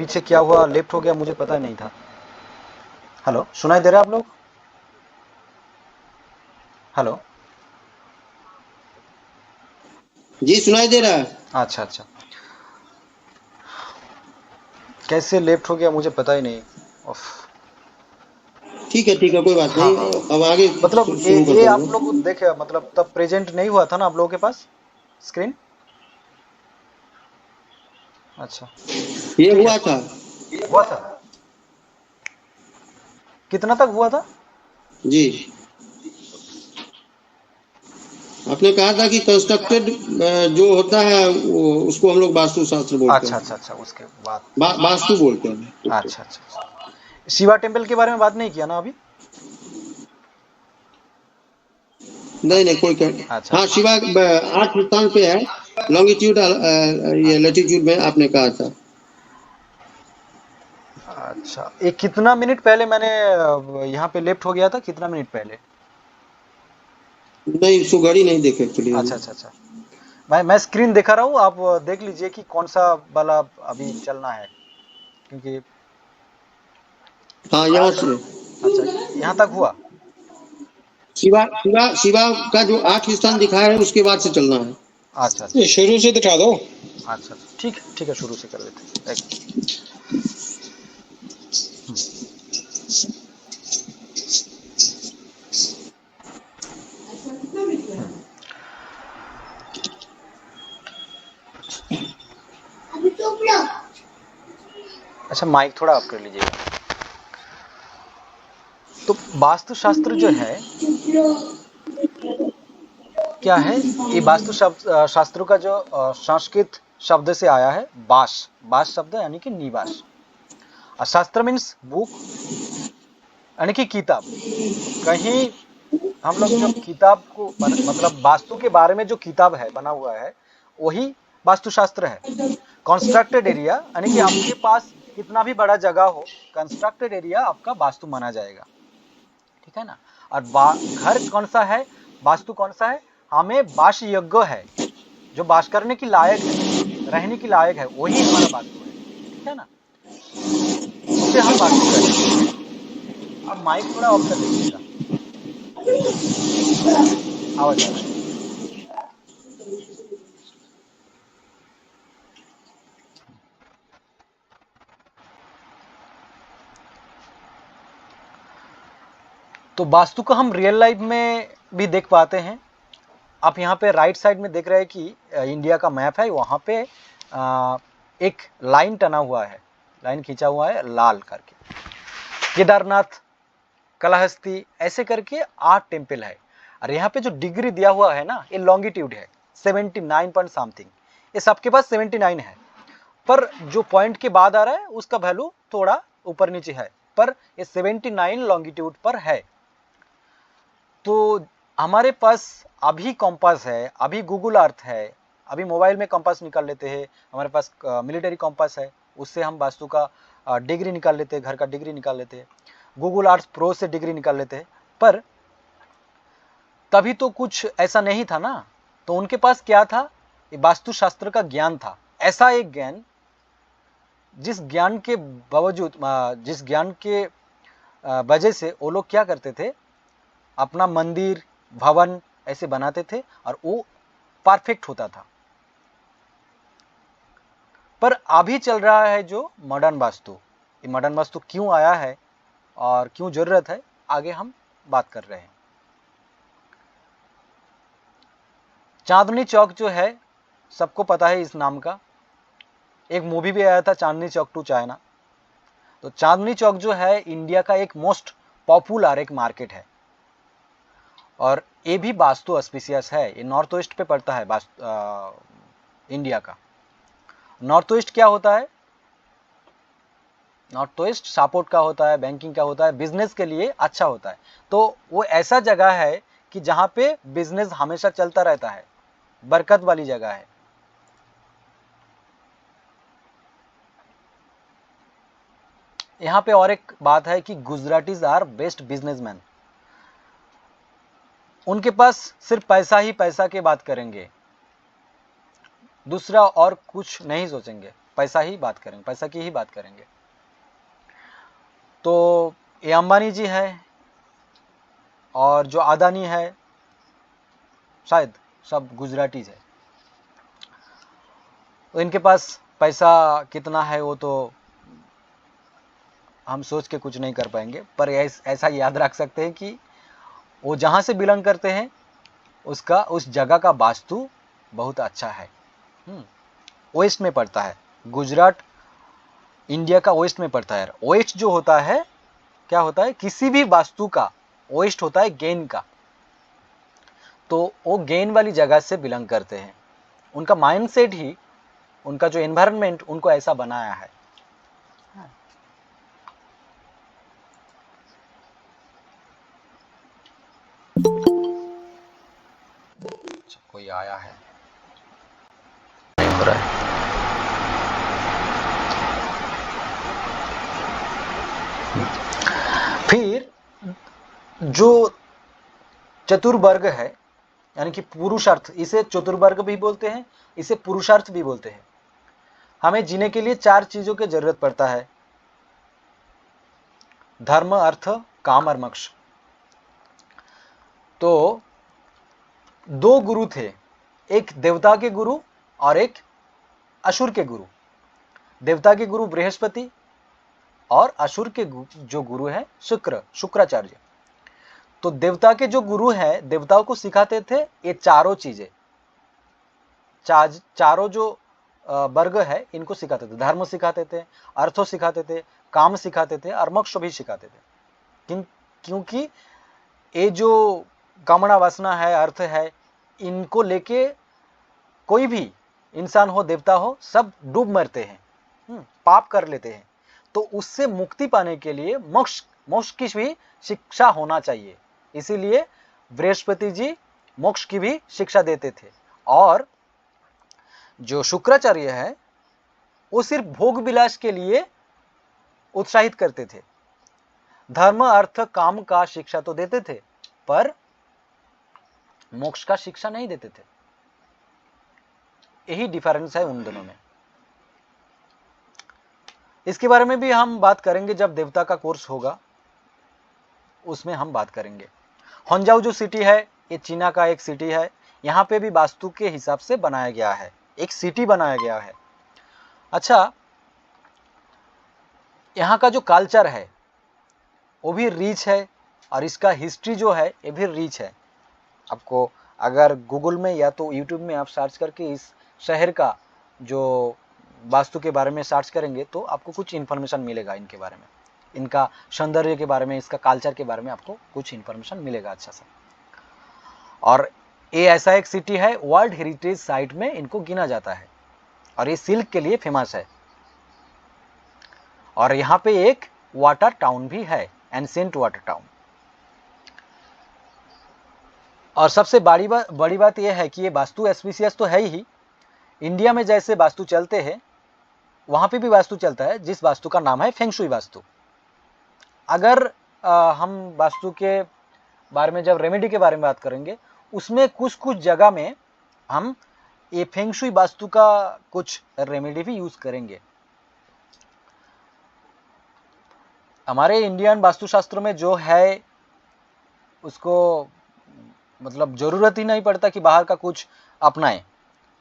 पीछे क्या हुआ, लेफ्ट हो गया, मुझे पता नहीं था। हेलो, सुनाई दे रहा है आप लोग? हेलो। जी सुनाई दे रहा है। अच्छा अच्छा। कैसे लेफ्ट हो गया मुझे पता ही नहीं। उफ। ठीक है कोई बात हाँ नहीं। हाँ। अब आगे मतलब शुरू ये करता हूँ आप मैं। लोग देखे, मतलब तब प्रेजेंट नहीं हुआ था ना आप लोगों के पास स्क्रीन? अच्छा। ये ठीक है। हुआ था। हुआ था। कितना तक हुआ था? जी, आपने कहा था कि कंस्ट्रक्टेड जो होता है वो उसको हम लोग वास्तु शास्त्र बोलते अच्छा अच्छा हैं। अच्छा, उसके बाद। वास्तु बोलते हैं उसको। अच्छा अच्छा अच्छा। शिवा टेम्पल के बारे में बात नहीं किया ना अभी? नहीं नहीं कोई कर। अच्छा हाँ, अच्छा। शिवा 8 स्थान पे है। लॉन्गिट्यूड ये लेटीट्यूड में आपने कहा था। अच्छा, ये कितना मिनट पहले मैंने यहाँ पे लेफ्ट हो गया था, कितना मिनट पहले? नहीं, उसको घड़ी नहीं देखे एक्चुअली अभी। अच्छा अच्छा अच्छा। मैं स्क्रीन दिखा रहा हूँ, आप देख लीजिए कि कौन सा वाला अभी चलना है, क्योंकि। हाँ, यहाँ से अच्छा, यहाँ तक हुआ। शिवा शिवा शिवा का जो 8 स्थान दिखा है उसके बाद से चलना है। अच्छा अच्छा ये शुरू से दिखा दो। अच्छा अच्छा, ठीक है, शुरू से कर लेते हैं। अच्छा, माइक थोड़ा ऑफ कर लीजिएगा। तो वास्तुशास्त्र जो है क्या है? ये वास्तु शब्द शास्त्रों का जो संस्कृत शब्द से आया है, बास। बास शब्द यानी कि निवास। और शास्त्र मीन्स बुक, यानी कि किताब। कहीं हम लोग जो किताब को मतलब वास्तु के बारे में जो किताब है बना हुआ है, वही वास्तुशास्त्र है। कंस्ट्रक्टेड एरिया यानी कि आपके पास कितना भी बड़ा जगह हो, कंस्ट्रक्टेड एरिया आपका वास्तु माना जाएगा। ठीक है ना? और घर कौन सा है, वास्तु कौन सा है, हमें वास योग्य है, जो वास करने की लायक है, रहने की लायक है, वही हमारा वास्तु है। ठीक है ना? उसे हम वास्तु कहते हैं। अब माइक थोड़ा ऑफ कर लीजिएगा, आवाज आ रहा है। तो वास्तु को हम रियल लाइफ में भी देख पाते हैं। आप यहाँ पे राइट साइड में देख रहे हैं कि इंडिया का मैप है, वहाँ पे एक लाइन टना हुआ है, लाइन खींचा हुआ है लाल करके। केदारनाथ, कलाहस्ती, ऐसे करके 8 टेम्पल है। और यहाँ पे जो डिग्री दिया हुआ है ना, ये लॉन्गिट्यूड है 79 पॉइंट समथिंग। ये सबके पास 79 है, पर जो पॉइंट के बाद आ रहा है उसका वैल्यू थोड़ा ऊपर नीचे है, पर ये 79 लॉन्गिट्यूड पर है। तो हमारे पास अभी कॉम्पास है, अभी गूगल अर्थ है, अभी मोबाइल में कॉम्पास निकाल लेते हैं, हमारे पास मिलिट्री कॉम्पास है, उससे हम वास्तु का डिग्री निकाल लेते हैं, घर का डिग्री निकाल लेते हैं, गूगल अर्थ प्रो से डिग्री निकाल लेते हैं। पर तभी तो कुछ ऐसा नहीं था ना, तो उनके पास क्या था? ये वास्तुशास्त्र का ज्ञान था। ऐसा एक ज्ञान जिस ज्ञान के बावजूद, जिस ज्ञान के वजह से वो लोग क्या करते थे, अपना मंदिर, भवन ऐसे बनाते थे और वो परफेक्ट होता था। पर अभी चल रहा है जो मॉडर्न वास्तु, ये मॉडर्न वास्तु क्यों आया है और क्यों जरूरत है, आगे हम बात कर रहे हैं। चांदनी चौक जो है, सबको पता है इस नाम का। एक मूवी भी आया था, चांदनी चौक टू चाइना। तो चांदनी चौक जो है इंडिया का एक मोस्ट पॉपुलर एक मार्केट है, और ये भी वास्तु ऑस्पिशियस है। ये नॉर्थ ईस्ट पे पड़ता है इंडिया का। नॉर्थ ईस्ट क्या होता है? नॉर्थ ईस्ट सपोर्ट का होता है, बैंकिंग का होता है, बिजनेस के लिए अच्छा होता है। तो वो ऐसा जगह है कि जहां पे बिजनेस हमेशा चलता रहता है, बरकत वाली जगह है। यहाँ पे और एक बात है कि गुजराटीज आर बेस्ट बिजनेसमैन। उनके पास सिर्फ पैसा ही पैसा की बात करेंगे, दूसरा और कुछ नहीं सोचेंगे। पैसा ही बात करेंगे, पैसा की ही बात करेंगे। तो ये अंबानी जी है और जो अदानी है शायद सब गुजरातीज है। तो इनके पास पैसा कितना है वो तो हम सोच के कुछ नहीं कर पाएंगे, पर ऐसा याद रख सकते हैं कि वो जहाँ से बिलोंग करते हैं उसका उस जगह का वास्तु बहुत अच्छा है। वेस्ट में पड़ता है, गुजरात इंडिया का वेस्ट में पड़ता है। वेस्ट जो होता है क्या होता है, किसी भी वास्तु का वेस्ट होता है गेन का, तो वो गेन वाली जगह से बिलोंग करते हैं। उनका माइंडसेट ही, उनका जो एनवायरनमेंट उनको ऐसा बनाया है। कोई आया है, नहीं हो रहा है। फिर जो चतुर्वर्ग है यानी कि पुरुषार्थ, इसे चतुर्वर्ग भी बोलते हैं, इसे पुरुषार्थ भी बोलते हैं। हमें जीने के लिए 4 चीजों की जरूरत पड़ता है, धर्म, अर्थ, काम और मोक्ष। तो 2 गुरु थे, एक देवता के गुरु और एक असुर के गुरु। देवता के गुरु बृहस्पति और असुर के जो गुरु है शुक्राचार्य। तो देवता के जो गुरु है देवताओं को सिखाते थे ये चारों चीजें, चारों जो वर्ग है इनको सिखाते थे। धर्म सिखाते थे, अर्थो सिखाते थे, काम सिखाते थे और मोक्ष भी सिखाते थे। क्योंकि ये जो कामना वासना है, अर्थ है, इनको लेके कोई भी इंसान हो, देवता हो, सब डूब मरते हैं, पाप कर लेते हैं। तो उससे मुक्ति पाने के लिए मोक्ष की भी शिक्षा होना चाहिए। इसीलिए बृहस्पति जी मोक्ष की भी शिक्षा देते थे। और जो शुक्राचार्य है वो सिर्फ भोग विलास के लिए उत्साहित करते थे। धर्म, अर्थ, काम का शिक्षा तो देते थे पर मोक्ष का शिक्षा नहीं देते थे। यही डिफरेंस है उन दोनों में। इसके बारे में भी हम बात करेंगे जब देवता का कोर्स होगा, उसमें हम बात करेंगे। हंजाऊ जो सिटी है ये चीना का एक सिटी है। यहाँ पे भी वास्तु के हिसाब से बनाया गया है, एक सिटी बनाया गया है। अच्छा, यहाँ का जो कल्चर है वो भी रिच है और इसका हिस्ट्री जो है ये भी रिच है। आपको अगर गूगल में या तो यूट्यूब में आप सर्च करके इस शहर का जो वास्तु के बारे में सर्च करेंगे तो आपको कुछ इन्फॉर्मेशन मिलेगा इनके बारे में, इनका सौंदर्य के बारे में, इसका कल्चर के बारे में आपको कुछ इन्फॉर्मेशन मिलेगा अच्छा सा। और ये ऐसा एक सिटी है, वर्ल्ड हेरिटेज साइट में इनको गिना जाता है और ये सिल्क के लिए फेमस है। और यहाँ पे एक वाटर टाउन भी है, एंशिएंट वाटर टाउन। और सबसे बड़ी बात यह है कि ये वास्तु एस्पिशियस तो है ही। इंडिया में जैसे वास्तु चलते हैं वहां पे भी वास्तु चलता है, जिस वास्तु का नाम है फेंग शुई वास्तु। अगर हम वास्तु के बारे में, जब रेमेडी के बारे में बात करेंगे, उसमें कुछ जगह में हम ये फेंग शुई वास्तु का कुछ रेमेडी भी यूज करेंगे। हमारे इंडियन वास्तुशास्त्र में जो है उसको मतलब जरूरत ही नहीं पड़ता कि बाहर का कुछ अपनाएं।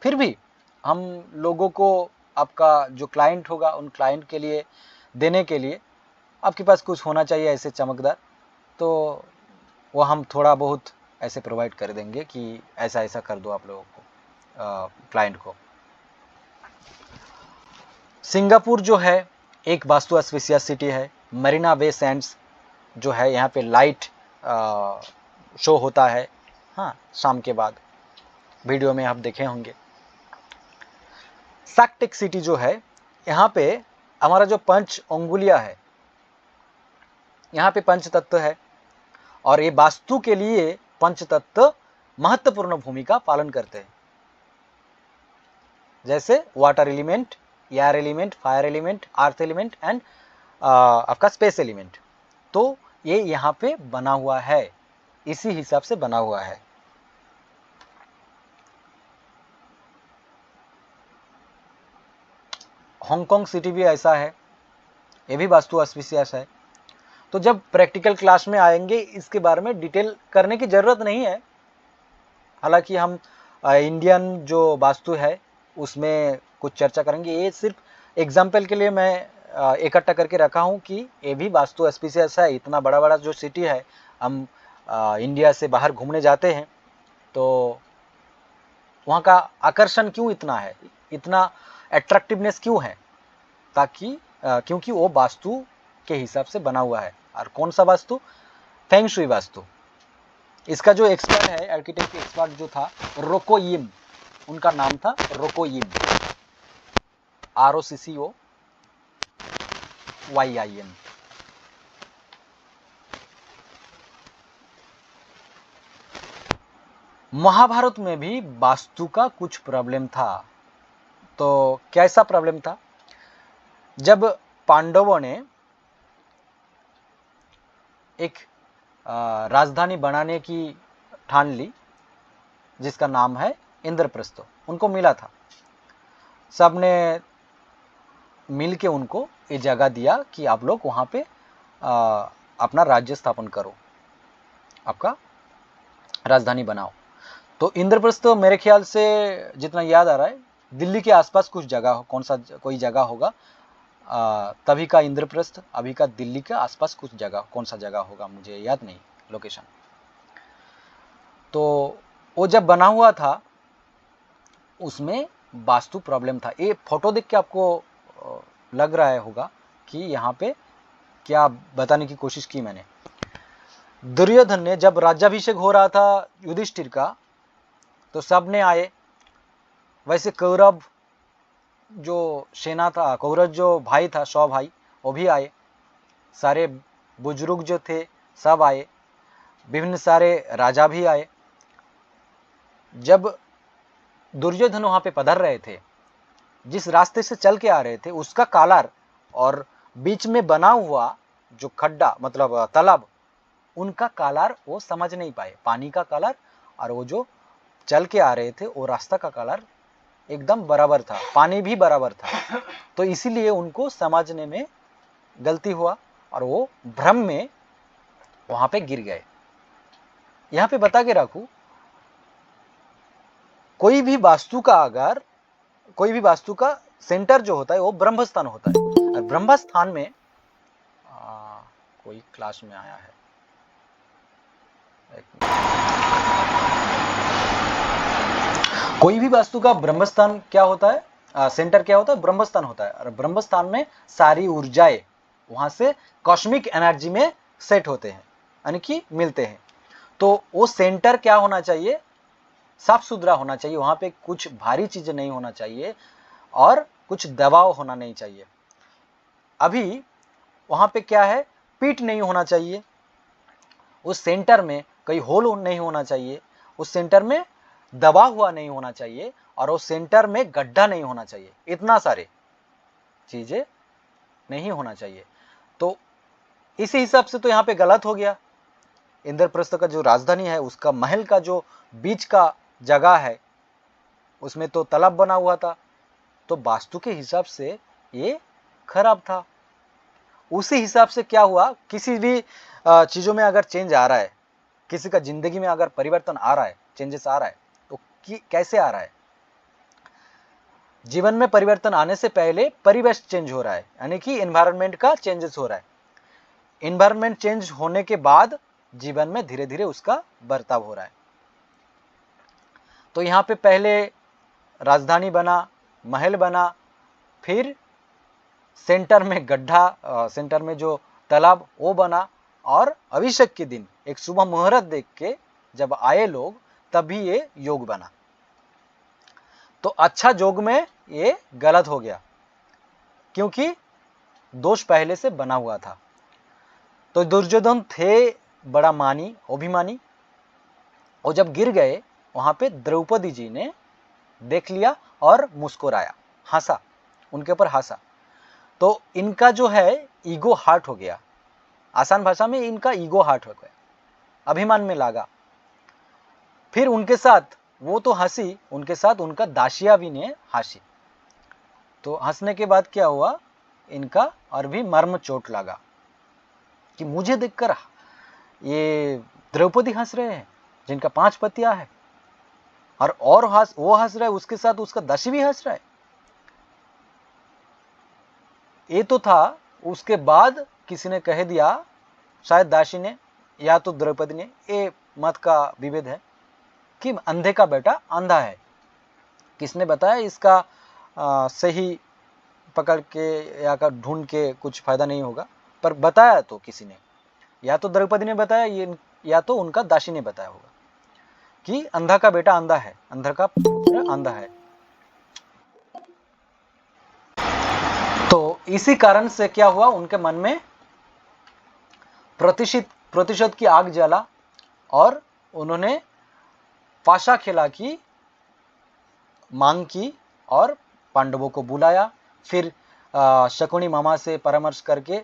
फिर भी हम लोगों को, आपका जो क्लाइंट होगा उन क्लाइंट के लिए देने के लिए आपके पास कुछ होना चाहिए ऐसे चमकदार, तो वो हम थोड़ा बहुत ऐसे प्रोवाइड कर देंगे कि ऐसा ऐसा कर दो आप लोगों को, क्लाइंट को। सिंगापुर जो है एक वास्तु एस्पिशियस सिटी है। मरीना बे सैंड्स जो है यहाँ पे लाइट शो होता है, हाँ, शाम के बाद, वीडियो में आप देखे होंगे। सैक्टेक सिटी जो है यहाँ पे हमारा जो पंच अंगुलिया है, यहाँ पे पंच तत्व है और ये वास्तु के लिए पंच तत्व महत्वपूर्ण भूमिका पालन करते हैं। जैसे water element, air element, fire element, earth element and आपका स्पेस एलिमेंट। तो ये यहाँ पे बना हुआ है, इसी हिसाब से बना हुआ है। हांगकांग सिटी भी ऐसा है, ये भी वास्तु ऑस्पिशियस है। तो जब प्रैक्टिकल क्लास में आएंगे इसके बारे में डिटेल करने की ज़रूरत नहीं है। हालांकि हम इंडियन जो वास्तु है उसमें कुछ चर्चा करेंगे। ये सिर्फ एग्जाम्पल के लिए मैं इकट्ठा करके रखा हूँ कि ये भी वास्तु ऑस्पिशियस है। इतना बड़ा बड़ा जो सिटी है, हम इंडिया से बाहर घूमने जाते हैं तो वहाँ का आकर्षण क्यों इतना है, इतना अट्रैक्टिवनेस क्यों है, ताकि क्योंकि वो वास्तु के हिसाब से बना हुआ है। और कौन सा वास्तु? Feng shui vastu. इसका जो एक्सपर्ट है, आर्किटेक्ट एक्सपर्ट जो था, रोको यिम, उनका नाम था रोको यिम, ROCCOYIM। महाभारत में भी वास्तु का कुछ प्रॉब्लम था। तो कैसा प्रॉब्लम था? जब पांडवों ने एक राजधानी बनाने की ठान ली जिसका नाम है इंद्रप्रस्थ, उनको मिला था, सबने मिलके उनको ये जगह दिया कि आप लोग वहाँ पे अपना राज्य स्थापन करो, आपका राजधानी बनाओ। तो इंद्रप्रस्थ मेरे ख्याल से जितना याद आ रहा है दिल्ली के आसपास कुछ जगह, कोई जगह होगा, तभी का इंद्रप्रस्थ, अभी का दिल्ली के आसपास कुछ जगह, कौन सा जगह होगा मुझे याद नहीं लोकेशन। तो वो जब बना हुआ था उसमें वास्तु प्रॉब्लम था। ये फोटो देख के आपको लग रहा होगा कि यहाँ पे क्या बताने की कोशिश की मैंने। दुर्योधन ने जब राज्याभिषेक हो रहा था युधिष्ठिर का, तो सब ने आए। वैसे कौरव जो सेना था, कौरव जो भाई था, 100 भाई, वो भी आए। सारे बुजुर्ग जो थे सब आए, विभिन्न सारे राजा भी आए। जब दुर्योधन वहां पे पधर रहे थे, जिस रास्ते से चल के आ रहे थे उसका कालर और बीच में बना हुआ जो खड्डा, मतलब तालाब, उनका कालर वो समझ नहीं पाए। पानी का कालर और वो जो चल के आ रहे थे वो रास्ता का कालर एकदम बराबर था, पानी भी बराबर था। तो इसीलिए उनको समझने में गलती हुआ और वो भ्रम में वहां पे गिर गए। यहां पे बता के रखूं, कोई भी वास्तु का सेंटर जो होता है वो ब्रह्म स्थान होता है। और ब्रह्म स्थान में कोई क्लास में आया है, कोई भी वास्तु का ब्रह्म स्थान क्या होता है, सेंटर क्या होता है? ब्रह्म स्थान होता है। और ब्रह्म स्थान में सारी ऊर्जाएं वहां से कॉस्मिक एनर्जी में सेट होते हैं, यानी कि मिलते हैं। तो वो सेंटर क्या होना चाहिए? साफ सुथरा होना चाहिए। वहां पे कुछ भारी चीजें नहीं होना चाहिए और कुछ दबाव होना नहीं चाहिए। अभी वहां पे क्या है? पीठ नहीं होना चाहिए उस सेंटर में, कहीं होल नहीं होना चाहिए उस सेंटर में, दबा हुआ नहीं होना चाहिए, और उस सेंटर में गड्ढा नहीं होना चाहिए। इतना सारे चीजें नहीं होना चाहिए। तो इसी हिसाब से तो यहाँ पे गलत हो गया। इंद्रप्रस्थ का जो राजधानी है उसका महल का जो बीच का जगह है उसमें तो तालाब बना हुआ था, तो वास्तु के हिसाब से ये खराब था। उसी हिसाब से क्या हुआ, किसी भी चीजों में अगर चेंज आ रहा है, किसी का जिंदगी में अगर परिवर्तन आ रहा है, चेंजेस आ रहा है, तो कैसे आ रहा है? जीवन में परिवर्तन आने से पहले परिवेश चेंज हो रहा है, यानी कि एनवायरनमेंट का चेंजेस हो रहा है। एनवायरनमेंट चेंज होने के बाद जीवन में धीरे धीरे उसका बर्ताव हो रहा है। तो यहाँ पे पहले राजधानी बना, महल बना, फिर सेंटर में गड्ढा, सेंटर में जो तालाब वो बना, और अभिषेक के दिन एक शुभ मुहूर्त देख के जब आए लोग तभी ये योग बना। तो अच्छा योग में ये गलत हो गया क्योंकि दोष पहले से बना हुआ था। तो दुर्योधन थे बड़ा मानी, अभिमानी, और जब गिर गए वहां पे द्रौपदी जी ने देख लिया और मुस्कुराया, हंसा, उनके ऊपर हंसा। तो इनका जो है ईगो हार्ट हो गया, आसान भाषा में इनका ईगो हार्ट हो गया, अभिमान में लागा। फिर उनके साथ वो तो हंसी, उनके साथ उनका दासिया भी ने हंसी। तो हंसने के बाद क्या हुआ, इनका और भी मर्म चोट लगा कि मुझे देखकर ये द्रौपदी हंस रहे हैं जिनका 5 पतियां है, और वो हंस रहा है, उसके साथ उसका दासी भी हंस रहा है। ये तो था। उसके बाद किसी ने कह दिया, शायद दासी ने या तो द्रौपदी ने, ये मत का विभेद है, कि अंधे का बेटा अंधा है। किसने बताया इसका सही पकड़ के या का ढूंढ के कुछ फायदा नहीं होगा, पर बताया तो किसी ने, या तो द्रौपदी ने बताया या तो उनका दासी ने बताया होगा कि अंधा का बेटा अंधा है, अंधा का पुत्र अंधा है। तो इसी कारण से क्या हुआ, उनके मन में प्रतिशोध की आग जला और उन्होंने पाशा खेला की मांग की और पांडवों को बुलाया। फिर शकुनी मामा से परामर्श करके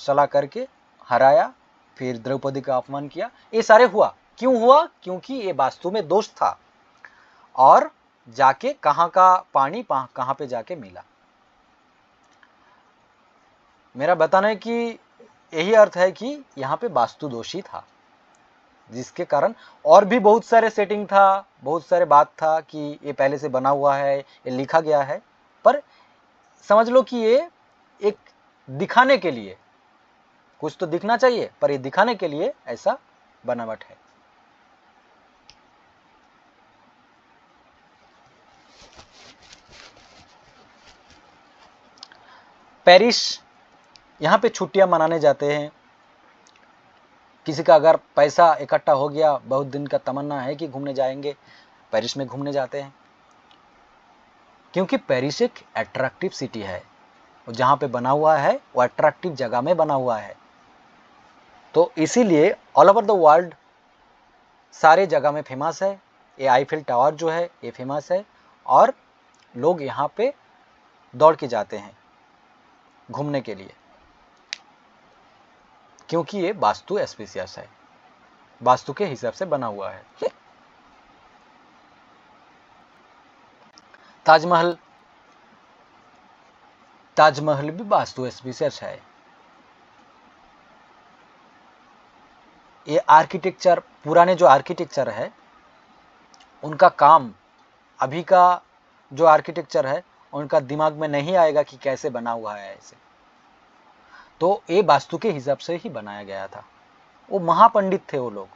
सलाह करके हराया, फिर द्रौपदी का अपमान किया। ये सारे हुआ, क्यों हुआ? क्योंकि ये वास्तु में दोष था और जाके कहां का पानी कहां पे जाके मिला। मेरा बताने की यही अर्थ है कि यहाँ पे वास्तु दोषी था, जिसके कारण और भी बहुत सारे सेटिंग था, बहुत सारे बात था कि ये पहले से बना हुआ है, ये लिखा गया है, पर समझ लो कि ये एक दिखाने के लिए, कुछ तो दिखना चाहिए, पर ये दिखाने के लिए ऐसा बनावट है। पेरिस, यहाँ पे छुट्टियां मनाने जाते हैं। किसी का अगर पैसा इकट्ठा हो गया, बहुत दिन का तमन्ना है कि घूमने जाएंगे, पेरिस में घूमने जाते हैं, क्योंकि पेरिस एक अट्रैक्टिव सिटी है। जहां पे बना हुआ है वो अट्रैक्टिव जगह में बना हुआ है, तो इसीलिए ऑल ओवर द वर्ल्ड सारे जगह में फेमस है। ये आईफिल टावर जो है ये फेमस है, और लोग यहाँ पे दौड़ के जाते हैं घूमने के लिए, क्योंकि ये वास्तु एस्पिशियस है, वास्तु के हिसाब से बना हुआ है। ताजमहल भी वास्तु एस्पिशियस है। ये आर्किटेक्चर, पुराने जो आर्किटेक्चर है उनका काम, अभी का जो आर्किटेक्चर है उनका दिमाग में नहीं आएगा कि कैसे बना हुआ है ऐसे, तो ये वास्तु के हिसाब से ही बनाया गया था। वो महापंडित थे वो लोग,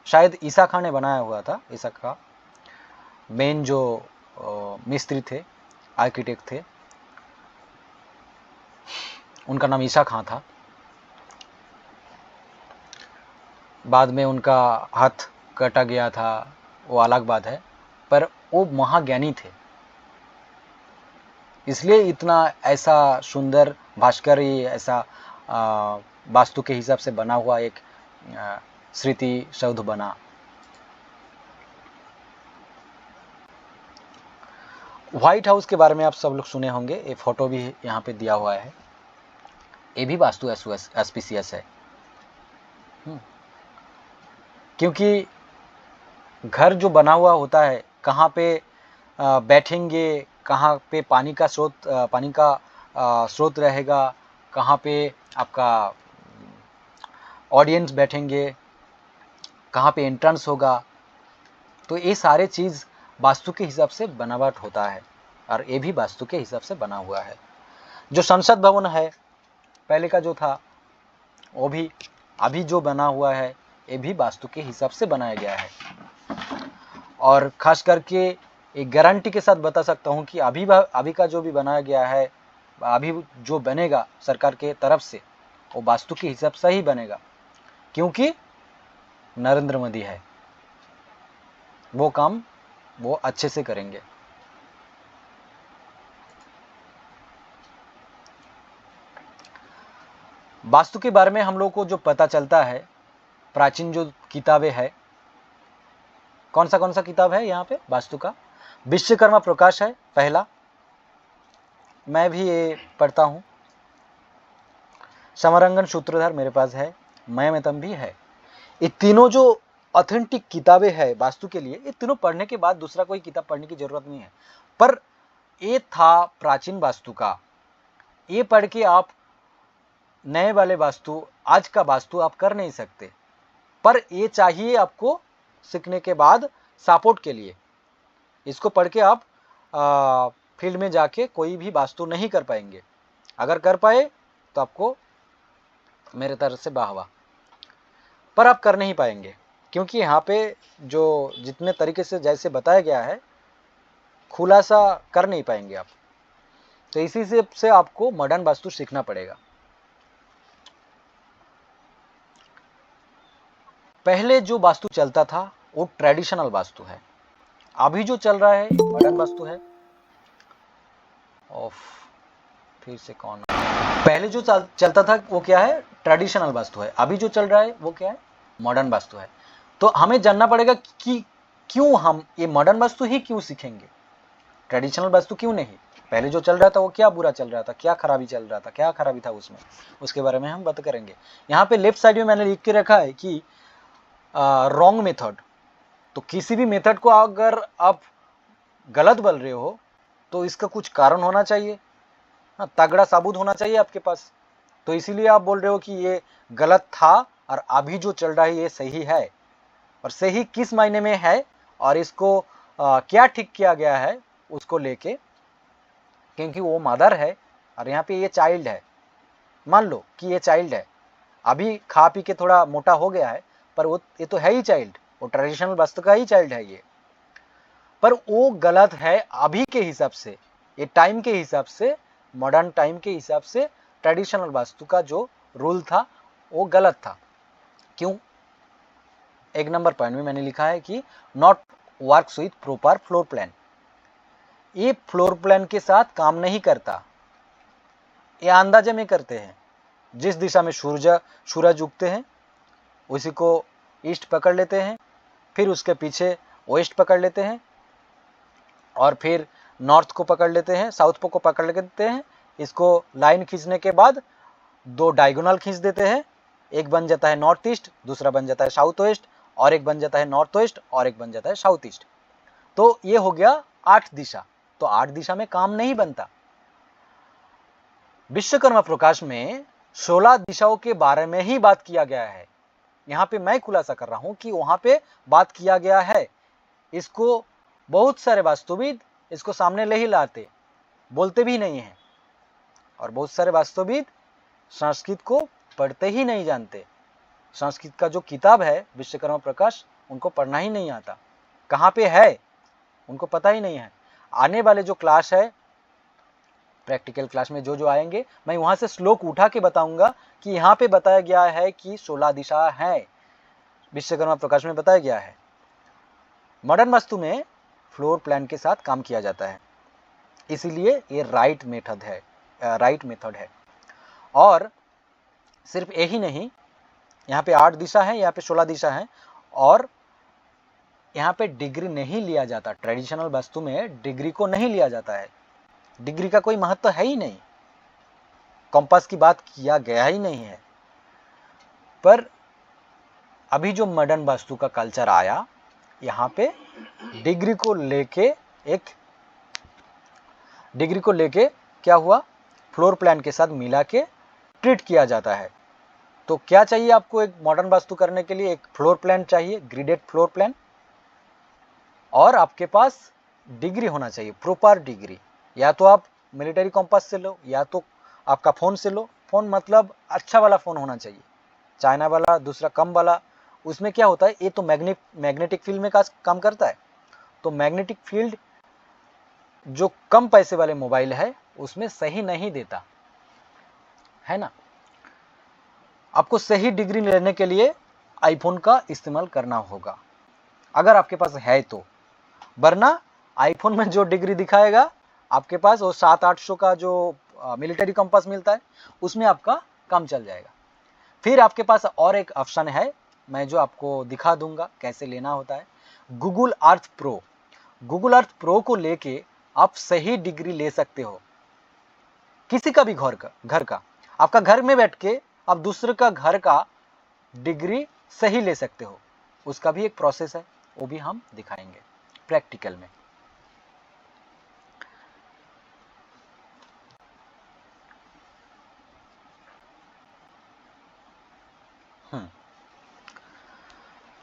शायद ईसा खां ने बनाया हुआ था। ईसा खां मेन जो मिस्त्री थे, आर्किटेक्ट थे, उनका नाम ईसा खां था। बाद में उनका हाथ कटा गया था, वो अलग बात है, पर वो महाज्ञानी थे, इसलिए इतना ऐसा सुंदर भास्करी, ऐसा वास्तु के हिसाब से बना हुआ एक स्मृति सौध बना। व्हाइट हाउस के बारे में आप सब लोग सुने होंगे, ये फोटो भी यहाँ पे दिया हुआ है, ये भी वास्तु एस्पिशियस है। क्योंकि घर जो बना हुआ होता है, कहाँ पे बैठेंगे, कहाँ पे पानी का स्रोत रहेगा, कहाँ पे आपका ऑडियंस बैठेंगे, कहाँ पे एंट्रेंस होगा, तो ये सारे चीज़ वास्तु के हिसाब से बनावट होता है, और ये भी वास्तु के हिसाब से बना हुआ है। जो संसद भवन है पहले का जो था, वो भी अभी जो बना हुआ है ये भी वास्तु के हिसाब से बनाया गया है। और खास करके एक गारंटी के साथ बता सकता हूँ कि अभी का जो भी बनाया गया है, अभी जो बनेगा सरकार के तरफ से, वो वास्तु के हिसाब से ही बनेगा, क्योंकि नरेंद्र मोदी है, वो काम वो अच्छे से करेंगे। वास्तु के बारे में हम लोग को जो पता चलता है, प्राचीन जो किताबें हैं, कौन सा किताब है यहाँ पे वास्तु का? विश्वकर्मा प्रकाश है पहला, मैं भी ये पढ़ता हूँ। समरंगन सूत्रधार मेरे पास है, मयमतम भी है। ये तीनों जो ऑथेंटिक किताबें हैं वास्तु के लिए, ये तीनों पढ़ने के बाद दूसरा कोई किताब पढ़ने की जरूरत नहीं है। पर ये था प्राचीन वास्तु का। ये पढ़ के आप नए वाले वास्तु, आज का वास्तु आप कर नहीं सकते, पर ये चाहिए आपको सीखने के बाद सपोर्ट के लिए। इसको पढ़ के आप फील्ड में जाके कोई भी वास्तु नहीं कर पाएंगे। अगर कर पाए तो आपको मेरे तरफ से वाहवा, पर आप कर नहीं पाएंगे, क्योंकि यहाँ पे जो जितने तरीके से जैसे बताया गया है खुलासा कर नहीं पाएंगे आप। तो इसी से आपको मॉडर्न वास्तु सीखना पड़ेगा। पहले जो वास्तु चलता था वो ट्रेडिशनल वास्तु है, अभी जो चल रहा है मॉडर्न वास्तु है। ऑफ, फिर से कौन? पहले जो चलता था वो क्या है? ट्रेडिशनल वास्तु है। अभी जो चल रहा है वो क्या है? मॉडर्न वास्तु है। तो हमें जानना पड़ेगा कि क्यों हम ये मॉडर्न वास्तु ही क्यों सीखेंगे, ट्रेडिशनल वास्तु क्यों नहीं? पहले जो चल रहा था वो क्या बुरा चल रहा था, क्या खराबी चल रहा था, क्या खराबी था उसमें, उसके बारे में हम बात करेंगे। यहाँ पे लेफ्ट साइड में मैंने लिख के रखा है कि रॉन्ग मेथड। तो किसी भी मेथड को अगर आप गलत बोल रहे हो तो इसका कुछ कारण होना चाहिए, हाँ, तगड़ा सबूत होना चाहिए आपके पास। तो इसीलिए आप बोल रहे हो कि ये गलत था और अभी जो चल रहा है ये सही है। और सही किस मायने में है और इसको क्या ठीक किया गया है उसको लेके, क्योंकि वो मदर है और यहाँ पे ये चाइल्ड है। मान लो कि ये चाइल्ड है, अभी खा पी के थोड़ा मोटा हो गया है, पर वो ये तो है ही चाइल्ड, वो ट्रेडिशनल वस्तु का ही चाइल्ड है ये। पर वो गलत है अभी के हिसाब से, ये टाइम के हिसाब से, मॉडर्न टाइम के हिसाब से ट्रेडिशनल वास्तु का जो रूल था वो गलत था। क्यों? एक नंबर पॉइंट में मैंने लिखा है कि not works with proper floor plan. ये फ्लोर प्लान के साथ काम नहीं करता, ये अंदाजे में करते हैं। जिस दिशा में सूरज उगते हैं उसी को ईस्ट पकड़ लेते हैं, फिर उसके पीछे वेस्ट पकड़ लेते हैं, और फिर नॉर्थ को पकड़ लेते हैं, साउथ को पकड़ लेते हैं। इसको लाइन खींचने के बाद दो डायगोनल खींच देते हैं, एक बन जाता है नॉर्थ ईस्ट, दूसरा बन जाता है साउथ वेस्ट, और एक बन जाता है नॉर्थ वेस्ट, और एक बन जाता है साउथ ईस्ट। तो ये हो गया 8 दिशा। तो 8 दिशा में काम नहीं बनता। विश्वकर्मा प्रकाश में 16 दिशाओं के बारे में ही बात किया गया है। यहाँ पे मैं खुलासा कर रहा हूं कि वहां पे बात किया गया है। इसको बहुत सारे वास्तुविद इसको सामने ले ही लाते, बोलते भी नहीं है। और बहुत सारे वास्तुविद संस्कृत को पढ़ते ही नहीं जानते। संस्कृत का जो किताब है विश्वकर्मा प्रकाश, उनको पढ़ना ही नहीं आता, कहाँ पे है उनको पता ही नहीं है। आने वाले जो क्लास है, प्रैक्टिकल क्लास में जो आएंगे, मैं वहां से श्लोक उठा के बताऊंगा कि यहाँ पे बताया गया है कि 16 दिशा है, विश्वकर्मा प्रकाश में बताया गया है। मॉडर्न वास्तु में फ्लोर प्लान के साथ काम किया जाता है, इसीलिए ये राइट मेथड है। और सिर्फ यही नहीं, यहाँ पे 8 दिशा है, यहाँ पे 16 दिशा है, और यहाँ पे डिग्री नहीं लिया जाता। ट्रेडिशनल वास्तु में डिग्री को नहीं लिया जाता है, डिग्री का कोई महत्व है ही नहीं, कंपास की बात किया गया ही नहीं है। पर अभी जो मॉडर्न वास्तु का कल्चर आया, यहाँ पे डिग्री को लेके क्या हुआ, फ्लोर प्लान के साथ मिला के ट्रीट किया जाता है। तो क्या चाहिए आपको एक मॉडर्न वास्तु करने के लिए? एक फ्लोर प्लान चाहिए, ग्रिडेड फ्लोर प्लान, और आपके पास डिग्री होना चाहिए, प्रॉपर डिग्री। या तो आप मिलिट्री कंपास से लो, या तो आपका फ़ोन से लो। फ़ोन मतलब अच्छा वाला फ़ोन होना चाहिए, चाइना वाला, दूसरा कम वाला। उसमें क्या होता है, ये तो मैग्नेटिक फील्ड में काम करता है। तो मैग्नेटिक फील्ड जो कम पैसे वाले मोबाइल है उसमें सही नहीं देता है ना। आपको सही डिग्री लेने के लिए आईफोन का इस्तेमाल करना होगा, अगर आपके पास है तो। वरना आईफोन में जो डिग्री दिखाएगा आपके पास, वो 700-800 का जो मिलिट्री कंपास मिलता है, उसमें आपका काम चल जाएगा। फिर आपके पास और एक ऑप्शन है, मैं जो आपको दिखा दूंगा कैसे लेना होता है, Google Earth pro. Google Earth pro को लेके आप सही डिग्री ले सकते हो, किसी का भी घर का। आपका घर में बैठ के आप दूसरे का घर का डिग्री सही ले सकते हो। उसका भी एक प्रोसेस है, वो भी हम दिखाएंगे प्रैक्टिकल में।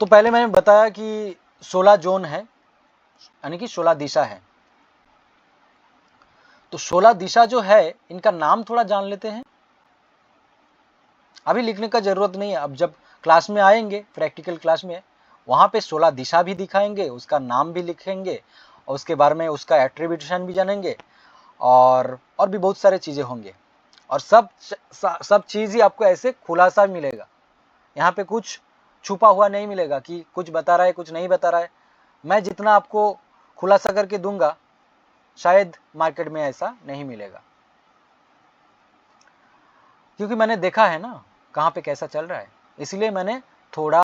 तो पहले मैंने बताया कि 16 जोन है, यानी कि 16 दिशा है। तो 16 दिशा जो है इनका नाम थोड़ा जान लेते हैं। अभी लिखने का जरूरत नहीं है, अब जब क्लास में आएंगे, प्रैक्टिकल क्लास में, वहां पे 16 दिशा भी दिखाएंगे, उसका नाम भी लिखेंगे और उसके बारे में उसका एट्रीब्यूशन भी जानेंगे और भी बहुत सारे चीजें होंगे। और सब चीज ही आपको ऐसे खुलासा मिलेगा। यहाँ पे कुछ छुपा हुआ नहीं मिलेगा कि कुछ बता रहा है कुछ नहीं बता रहा है। मैं जितना आपको खुलासा करके दूंगा शायद मार्केट में ऐसा नहीं मिलेगा, क्योंकि मैंने देखा है ना कहाँ पे कैसा चल रहा है। इसलिए मैंने थोड़ा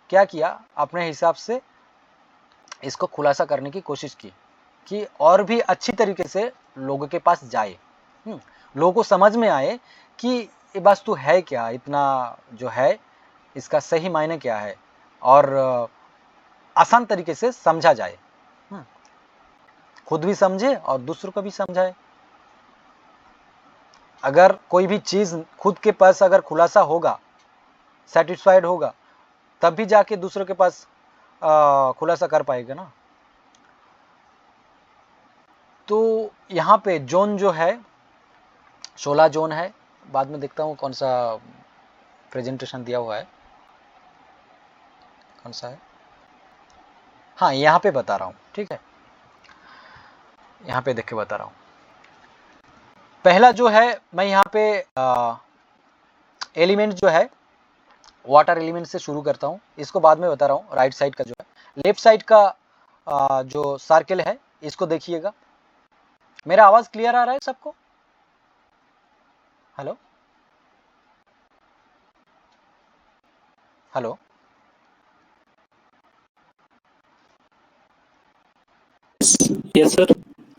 क्या किया, अपने हिसाब से इसको खुलासा करने की कोशिश की कि और भी अच्छी तरीके से लोगों के पास जाए, लोगों को समझ में आए कि ये वस्तु है क्या, इतना जो है इसका सही मायने क्या है, और आसान तरीके से समझा जाए, खुद भी समझे और दूसरों को भी समझाए। अगर कोई भी चीज खुद के पास अगर खुलासा होगा, सेटिस्फाइड होगा, तब भी जाके दूसरों के पास खुलासा कर पाएगा ना। तो यहाँ पे जोन जो है 16 जोन है। बाद में देखता हूँ कौन सा प्रेजेंटेशन दिया हुआ है, कौन सा है। हाँ, यहाँ पे बता रहा हूँ, ठीक है, यहाँ पे देख के बता रहा हूँ। पहला जो है मैं यहाँ पे एलिमेंट जो है वाटर एलिमेंट से शुरू करता हूँ, इसको बाद में बता रहा हूँ। राइट साइड का जो है, लेफ्ट साइड का जो सर्कल है इसको देखिएगा। मेरा आवाज क्लियर आ रहा है सबको? Hello hello yes sir.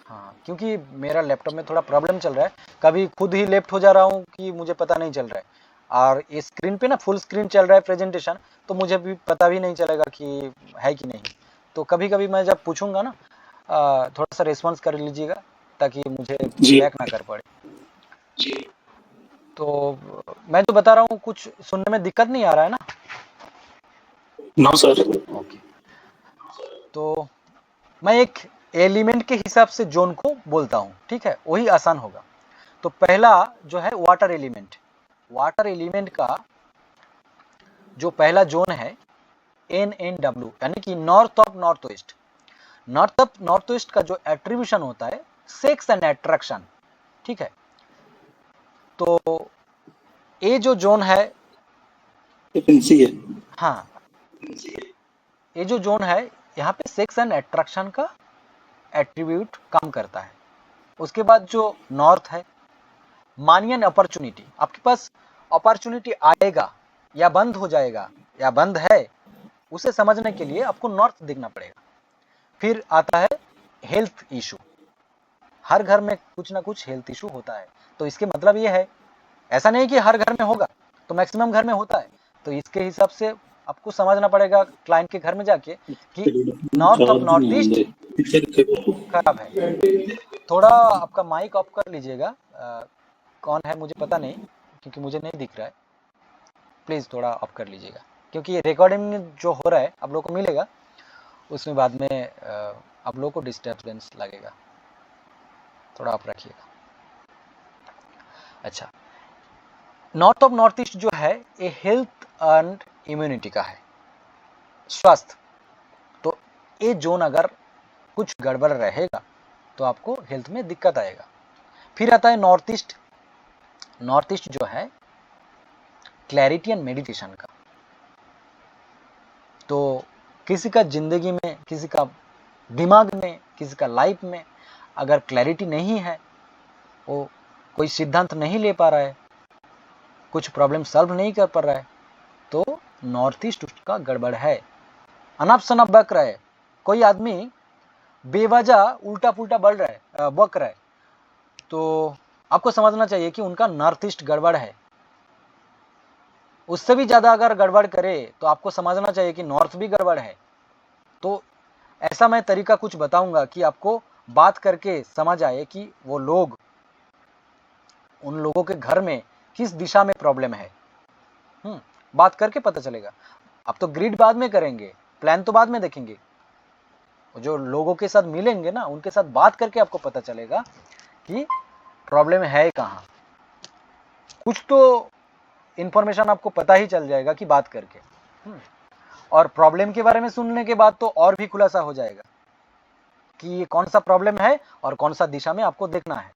हाँ, क्योंकि मेरा लैपटॉप में थोड़ा प्रॉब्लम चल रहा है, कभी खुद ही लेफ्ट हो जा रहा हूँ कि मुझे पता नहीं चल रहा है, और ये स्क्रीन पे ना फुल स्क्रीन चल रहा है प्रेजेंटेशन, तो मुझे भी पता भी नहीं चलेगा कि है कि नहीं। तो कभी कभी मैं जब पूछूंगा ना थोड़ा सा रिस्पॉन्स कर लीजिएगा ताकि मुझे जी बैक ना कर पड़े। तो मैं तो बता रहा हूँ, कुछ सुनने में दिक्कत नहीं आ रहा है ना? No sir. ओके, तो मैं एक एलिमेंट के हिसाब से जोन को बोलता हूँ, ठीक है, वही आसान होगा। तो पहला जो है वाटर एलिमेंट, वाटर एलिमेंट का जो पहला जोन है NNW, यानी कि north of north waste. North of north waste का जो एट्रीब्यूशन होता है सेक्स एंड अट्रैक्शन, ठीक है। तो ये जो जोन है, है। हाँ, ये जो जोन है यहाँ पे सेक्स एंड अट्रैक्शन का एट्रीब्यूट काम करता है। उसके बाद जो नॉर्थ है, मनी एंड अपॉर्चुनिटी, आपके पास अपॉर्चुनिटी आएगा या बंद हो जाएगा या बंद है, उसे समझने के लिए आपको नॉर्थ देखना पड़ेगा। फिर आता है हेल्थ इशू, हर घर में कुछ ना कुछ हेल्थ इशू होता है। तो इसके मतलब ये है, ऐसा नहीं कि हर घर में होगा, तो मैक्सिमम घर में होता है। तो इसके हिसाब से आपको समझना पड़ेगा क्लाइंट के घर में जाके कि नॉर्थ ऑफ नॉर्थ ईस्ट खराब है। थोड़ा आपका माइक ऑफ कर लीजिएगा, कौन है मुझे पता नहीं, क्योंकि मुझे नहीं दिख रहा है। प्लीज़ थोड़ा ऑफ कर लीजिएगा, क्योंकि ये रिकॉर्डिंग जो हो रहा है आप लोगों को मिलेगा, उसमें बाद में आप लोगों को डिस्टर्बेंस लगेगा। थोड़ा ऑफ रखिएगा। अच्छा, नॉर्थ ऑफ नॉर्थ ईस्ट जो है ये हेल्थ एंड इम्यूनिटी का है, स्वास्थ्य। तो ये जोन अगर कुछ गड़बड़ रहेगा तो आपको हेल्थ में दिक्कत आएगा। फिर आता है नॉर्थ ईस्ट। नॉर्थ ईस्ट जो है क्लैरिटी एंड मेडिटेशन का। तो किसी का जिंदगी में, किसी का दिमाग में, किसी का लाइफ में अगर क्लैरिटी नहीं है, वो कोई सिद्धांत नहीं ले पा रहा है, कुछ प्रॉब्लम सॉल्व नहीं कर पा रहा है, तो नॉर्थ ईस्ट उसका गड़बड़ है, अनाप शनाप बक रहा है। कोई आदमी बेवजह उल्टा पुल्टा बक रहा है, तो आपको समझना चाहिए कि उनका नॉर्थ ईस्ट गड़बड़ है। उससे भी ज्यादा अगर गड़बड़ करे तो आपको समझना चाहिए कि नॉर्थ भी गड़बड़ है। तो ऐसा मैं तरीका कुछ बताऊंगा कि आपको बात करके समझ आए कि वो लोग, उन लोगों के घर में किस दिशा में प्रॉब्लम है। बात करके पता चलेगा। अब तो ग्रिड बाद में करेंगे, प्लान तो बाद में देखेंगे। जो लोगों के साथ मिलेंगे ना, उनके साथ बात करके आपको पता चलेगा कि प्रॉब्लम है कहाँ। कुछ तो इंफॉर्मेशन आपको पता ही चल जाएगा कि बात करके। और प्रॉब्लम के बारे में सुनने के बाद तो और भी खुलासा हो जाएगा कि ये कौन सा प्रॉब्लम है और कौन सा दिशा में आपको देखना है।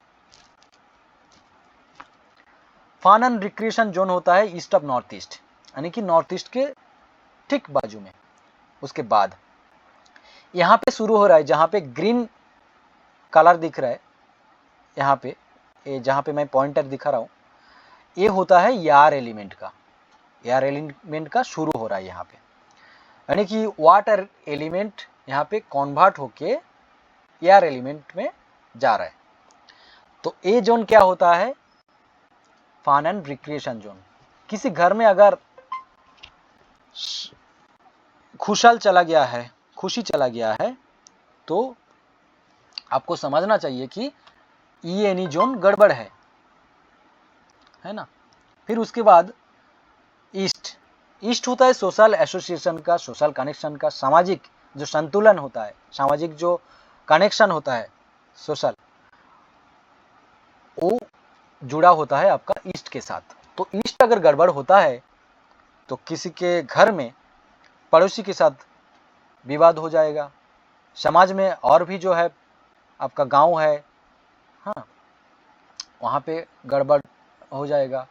फन एंड रिक्रिएशन जोन होता है ईस्ट ऑफ नॉर्थ ईस्ट, यानी कि नॉर्थ ईस्ट के ठीक बाजू में। उसके बाद यहाँ पे शुरू हो रहा है, जहाँ पे ग्रीन कलर दिख रहा है, यहाँ पे ये जहाँ पे मैं पॉइंटर दिखा रहा हूँ, ये होता है यार एलिमेंट का। यार एलिमेंट का शुरू हो रहा है यहाँ पे, यानी कि वाटर एलिमेंट यहाँ पे कन्वर्ट होके यार एलिमेंट में जा रहा है। तो ये जोन क्या होता है? Fun and recreation zone. किसी घर में अगर खुशी चला गया है तो आपको समझना चाहिए कि ये जोन गड़बड़ है ना। फिर उसके बाद ईस्ट होता है सोशल एसोसिएशन का, सोशल कनेक्शन का, सामाजिक जो संतुलन होता है, सामाजिक जो कनेक्शन होता है सोशल, वो जुड़ा होता है आपका ईस्ट के साथ। तो ईस्ट अगर गड़बड़ होता है तो किसी के घर में पड़ोसी के साथ विवाद हो जाएगा, समाज में और भी जो है आपका गांव है, हाँ, वहाँ पे गड़बड़ हो जाएगा,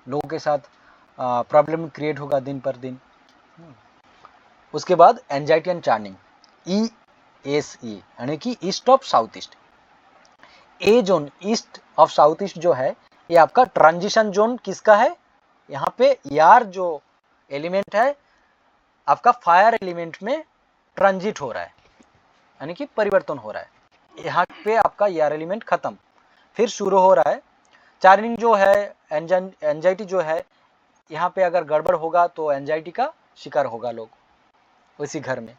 लोगों के साथ प्रॉब्लम क्रिएट होगा दिन पर दिन। उसके बाद एंजाइटी एंड चार्निंग, ESE, यानी कि east of south east. A zone east of south east जो है, ये आपका ट्रांजिशन जोन किसका है? यहाँ पे यार जो एलिमेंट है आपका फायर एलिमेंट में ट्रांजिट हो रहा है, यानी कि परिवर्तन हो रहा है। यहाँ पे आपका यार एलिमेंट खत्म, फिर शुरू हो रहा है चार्निंग जो है, एंजाइटी जो है। यहाँ पे अगर गड़बड़ होगा तो एंजाइटी का शिकार होगा लोग उसी घर में।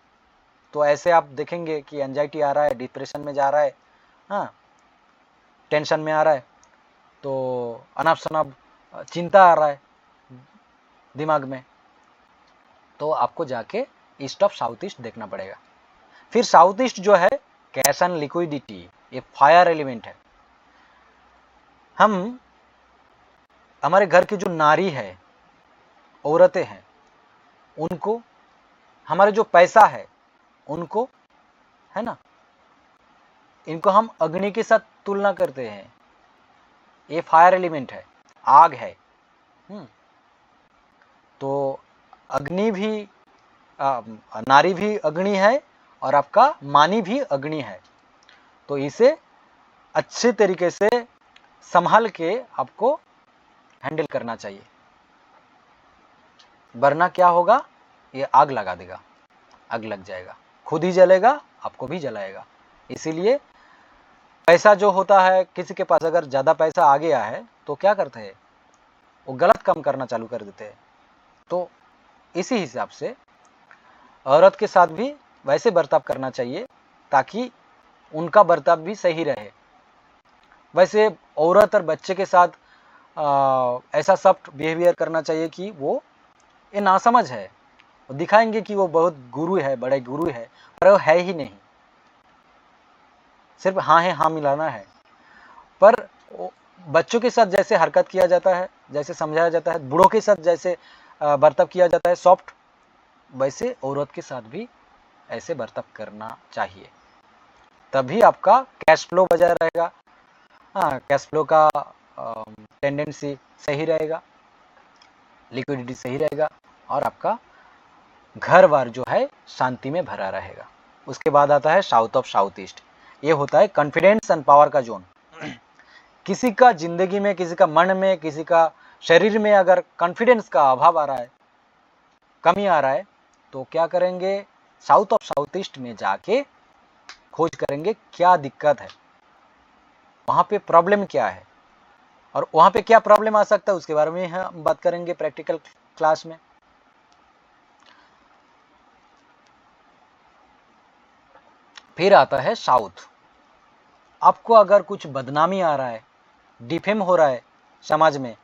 तो ऐसे आप देखेंगे कि एंजाइटी आ रहा है, डिप्रेशन में जा रहा है, हाँ, टेंशन में आ रहा है, तो अनाप शनाप चिंता आ रहा है दिमाग में, तो आपको जाके ईस्ट ऑफ साउथ ईस्ट देखना पड़ेगा। फिर साउथ ईस्ट जो है गैस एंड लिक्विडिटी, ये फायर एलिमेंट है। हमारे घर की जो नारी है, औरतें हैं, उनको, हमारे जो पैसा है उनको, है ना, इनको हम अग्नि के साथ तुलना करते हैं। ये फायर एलिमेंट है, आग है। तो अग्नि भी, नारी भी अग्नि है और आपका मानी भी अग्नि है। तो इसे अच्छे तरीके से संभाल के आपको हैंडल करना चाहिए, वरना क्या होगा, ये आग लगा देगा, आग लग जाएगा, खुद ही जलेगा, आपको भी जलाएगा। इसीलिए पैसा जो होता है, किसी के पास अगर ज़्यादा पैसा आ गया है तो क्या करते हैं, वो गलत काम करना चालू कर देते हैं। तो इसी हिसाब से औरत के साथ भी वैसे बर्ताव करना चाहिए ताकि उनका बर्ताव भी सही रहे। वैसे औरत और बच्चे के साथ ऐसा सॉफ्ट बिहेवियर करना चाहिए कि वो ये नासमझ है, दिखाएंगे कि वो बहुत गुरु है, बड़े गुरु है, पर वो है ही नहीं, सिर्फ हाँ है हाँ मिलाना है। पर बच्चों के साथ जैसे हरकत किया जाता है, जैसे समझाया जाता है, बूढ़ों के साथ जैसे बर्ताव किया जाता है सॉफ्ट, वैसे औरत के साथ भी ऐसे बर्ताव करना चाहिए, तभी आपका कैश फ्लो बजाय रहेगा। हाँ, कैश फ्लो का टेंडेंसी सही रहेगा, लिक्विडिटी सही रहेगा और आपका घर बार जो है शांति में भरा रहेगा। उसके बाद आता है साउथ ऑफ साउथ ईस्ट, ये होता है कॉन्फिडेंस एंड पावर का जोन। किसी का जिंदगी में, किसी का मन में, किसी का शरीर में अगर कॉन्फिडेंस का अभाव आ रहा है, कमी आ रहा है, तो क्या करेंगे, साउथ ऑफ साउथ ईस्ट में जाके खोज करेंगे क्या दिक्कत है, वहाँ पे प्रॉब्लम क्या है और वहाँ पे क्या प्रॉब्लम आ सकता है, उसके बारे में हम बात करेंगे प्रैक्टिकल क्लास में। फिर आता है साउथ। आपको अगर कुछ बदनामी आ रहा है, डिफेम हो रहा है, समाज में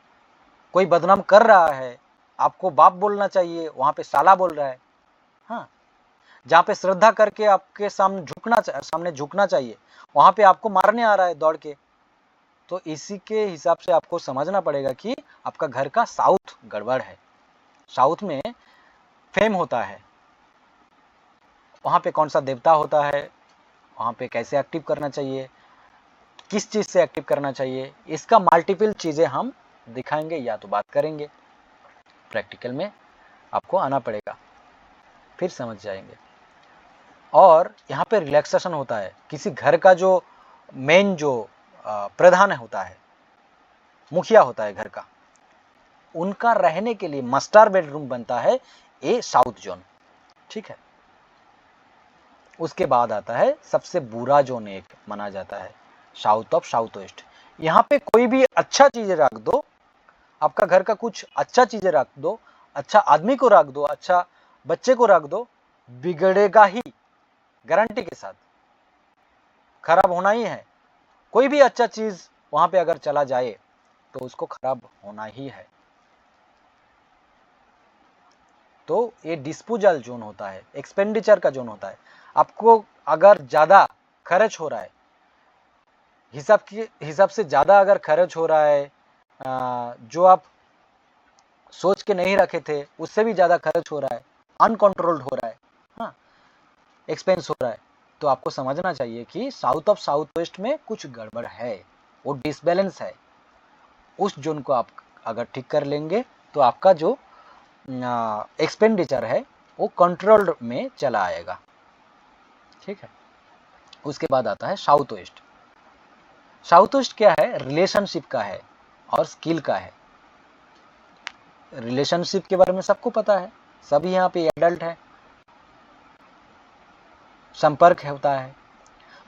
कोई बदनाम कर रहा है, आपको बाप बोलना चाहिए, वहां पे साला बोल रहा है। हाँ, जहाँ पे श्रद्धा करके आपके सामने झुकना चाहिए, वहां पे आपको मारने आ रहा है दौड़ के। तो इसी के हिसाब से आपको समझना पड़ेगा कि आपका घर का साउथ गड़बड़ है। साउथ में फेम होता है, वहां पे कौन सा देवता होता है, वहां पे कैसे एक्टिव करना चाहिए, किस चीज से एक्टिव करना चाहिए, इसका मल्टीपल चीजें हम दिखाएंगे या तो बात करेंगे। प्रैक्टिकल में आपको आना पड़ेगा, फिर समझ जाएंगे। और यहाँ पे रिलैक्सेशन होता है। किसी घर का जो मेन जो प्रधान होता है, मुखिया होता है घर का, उनका रहने के लिए मास्टर बेडरूम बनता है ये साउथ जोन। ठीक है, उसके बाद आता है सबसे बुरा जोन एक माना जाता है साउथ ऑफ साउथ वेस्ट। यहाँ पे कोई भी अच्छा चीजें रख दो, आपका घर का कुछ अच्छा चीजें रख दो, अच्छा आदमी को रख दो, अच्छा बच्चे को रख दो, बिगड़ेगा ही, गारंटी के साथ खराब होना ही है। कोई भी अच्छा चीज वहां पे अगर चला जाए तो उसको खराब होना ही है। तो ये डिस्पोजल जोन होता है, एक्सपेंडिचर का जोन होता है। आपको अगर ज्यादा खर्च हो रहा है, हिसाब से ज्यादा अगर खर्च हो रहा है, जो आप सोच के नहीं रखे थे उससे भी ज्यादा खर्च हो रहा है, अनकंट्रोल्ड हो रहा है, हाँ, एक्सपेंस हो रहा है, तो आपको समझना चाहिए कि साउथ ऑफ साउथ वेस्ट में कुछ गड़बड़ है, वो डिसबैलेंस है। उस जोन को आप अगर ठीक कर लेंगे तो आपका जो एक्सपेंडिचर है वो कंट्रोल्ड में चला आएगा। ठीक है, उसके बाद आता है साउथ वेस्ट। साउथ वेस्ट क्या है? रिलेशनशिप का है और स्किल का है। रिलेशनशिप के बारे में सबको पता है, सभी यहाँ पे एडल्ट है, संपर्क होता है।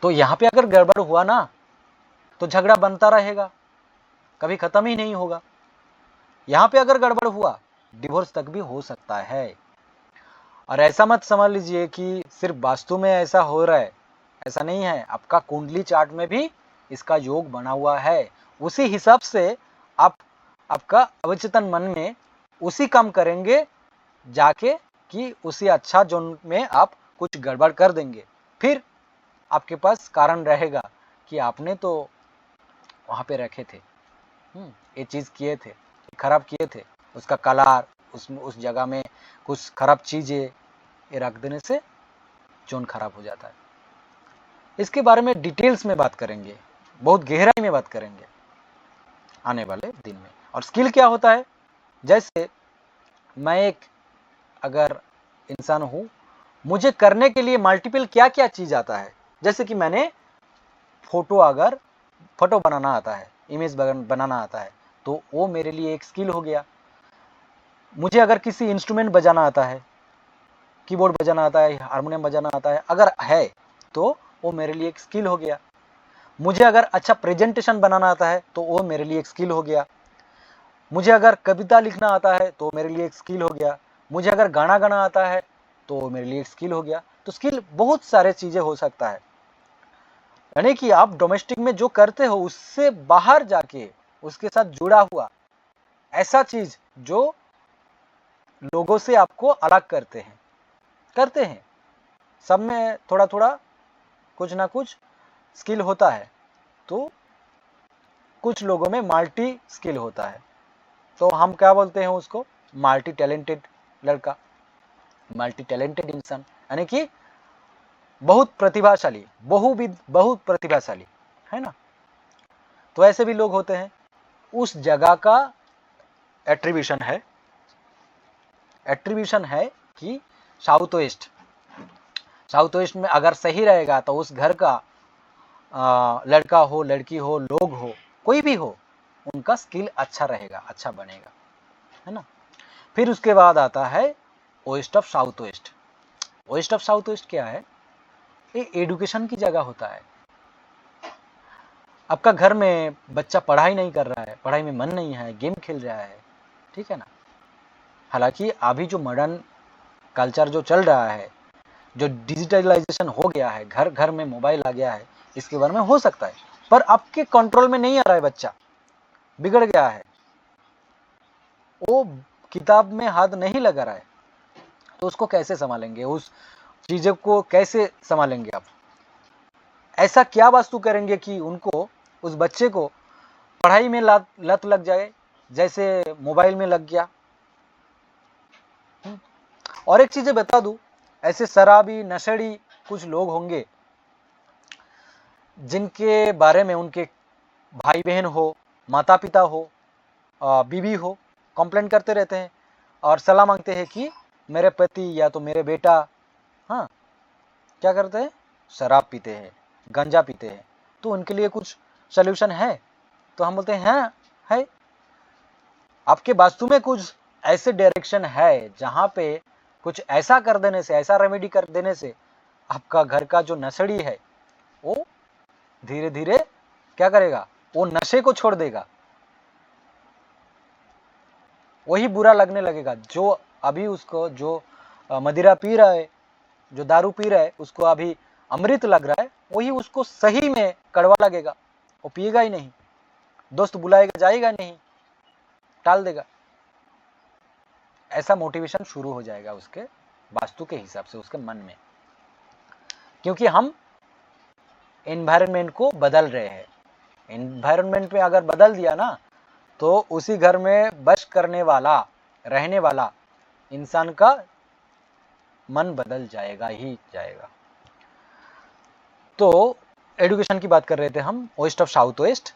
तो यहाँ पे अगर गड़बड़ हुआ ना तो झगड़ा बनता रहेगा, कभी खत्म ही नहीं होगा। यहाँ पे अगर गड़बड़ हुआ डिवोर्स तक भी हो सकता है। और ऐसा मत समझ लीजिए कि सिर्फ वास्तु में ऐसा हो रहा है, ऐसा नहीं है। आपका कुंडली चार्ट में भी इसका योग बना हुआ है। उसी हिसाब से आप आपका अवचेतन मन में उसी काम करेंगे जाके कि उसी अच्छा जोन में आप कुछ गड़बड़ कर देंगे। फिर आपके पास कारण रहेगा कि आपने तो वहां पे रखे थे, ये चीज किए थे, खराब किए थे, उसका कलर, उस जगह में कुछ खराब चीजें ये रख देने से जोन खराब हो जाता है। इसके बारे में डिटेल्स में बात करेंगे, बहुत गहराई में बात करेंगे आने वाले दिन में। और स्किल क्या होता है? जैसे मैं एक अगर इंसान हूं, मुझे करने के लिए मल्टीपल क्या क्या चीज आता है। जैसे कि मैंने फोटो बनाना आता है, इमेज बनाना आता है, तो वो मेरे लिए एक स्किल हो गया। मुझे अगर किसी इंस्ट्रूमेंट बजाना आता है, कीबोर्ड बजाना आता है, हारमोनियम बजाना आता है अगर है, तो वो मेरे लिए एक स्किल हो गया। मुझे अगर अच्छा प्रेजेंटेशन बनाना आता है तो वो मेरे लिए एक स्किल हो गया। मुझे अगर कविता लिखना आता है तो मेरे लिए एक स्किल हो गया। मुझे अगर गाना गाना आता है तो मेरे लिए एक स्किल हो गया। तो स्किल बहुत सारे चीजें हो सकता है, यानी कि आप डोमेस्टिक में जो करते हो उससे बाहर जाके उसके साथ जुड़ा हुआ ऐसा चीज जो लोगों से आपको अलग करते हैं। सब में थोड़ा थोड़ा कुछ ना कुछ स्किल होता है। तो कुछ लोगों में मल्टी स्किल होता है, तो हम क्या बोलते हैं उसको? मल्टी टैलेंटेड लड़का, मल्टी टैलेंटेड इंसान, यानी कि बहुत प्रतिभाशाली, बहुविध, बहुत प्रतिभाशाली, है ना। तो ऐसे भी लोग होते हैं। उस जगह का एट्रीब्यूशन है कि साउथ वेस्ट में अगर सही रहेगा तो उस घर का लड़का हो, लड़की हो, लोग हो, कोई भी हो, उनका स्किल अच्छा रहेगा, अच्छा बनेगा, है ना। फिर उसके बाद आता है west of south west. West of south west क्या है? ये एडुकेशन की जगह होता है। आपका घर में बच्चा पढ़ाई नहीं कर रहा है, पढ़ाई में मन नहीं है, गेम खेल रहा है, ठीक है ना। हालांकि अभी जो मॉडर्न कल्चर जो चल रहा है, जो डिजिटलाइजेशन हो गया है, घर घर में मोबाइल आ गया है, इसके बारे में हो सकता है, पर आपके कंट्रोल में नहीं आ रहा है, बच्चा बिगड़ गया है, वो किताब में हाथ नहीं लगा रहा है तो उसको कैसे संभालेंगे, उस चीज़ों को कैसे संभालेंगे आप? ऐसा क्या वास्तु करेंगे कि उनको, उस बच्चे को पढ़ाई में लत लग जाए जैसे मोबाइल में लग गया। और एक चीज़ बता दूं, ऐसे शराबी नशेड़ी कुछ लोग होंगे जिनके बारे में उनके भाई बहन हो, माता पिता हो, बीवी हो, कंप्लेंट करते रहते हैं और सलाह मांगते हैं कि मेरे पति या तो मेरे बेटा हाँ क्या करते हैं, शराब पीते हैं, गांजा पीते हैं, तो उनके लिए कुछ सल्यूशन है? तो हम बोलते हैं हाँ है। आपके वास्तु में कुछ ऐसे डायरेक्शन है जहां पे कुछ ऐसा कर देने से, ऐसा रेमेडी कर देने से आपका घर का जो नशेड़ी है वो धीरे धीरे क्या करेगा, वो नशे को छोड़ देगा, वही बुरा लगने लगेगा। जो अभी उसको जो मदिरा पी रहा है, जो दारू पी रहा है, उसको अभी अमृत लग रहा है, वही उसको सही में कड़वा लगेगा, वो पिएगा ही नहीं, दोस्त बुलाएगा जाएगा नहीं, टाल देगा। ऐसा मोटिवेशन शुरू हो जाएगा उसके वास्तु के हिसाब से उसके मन में, क्योंकि हम एनवायरनमेंट को बदल रहे हैं। एनवायरनमेंट में अगर बदल दिया ना तो उसी घर में बस करने वाला, रहने वाला इंसान का मन बदल जाएगा ही जाएगा। तो एजुकेशन की बात कर रहे थे हम, वेस्ट ऑफ साउथ वेस्ट।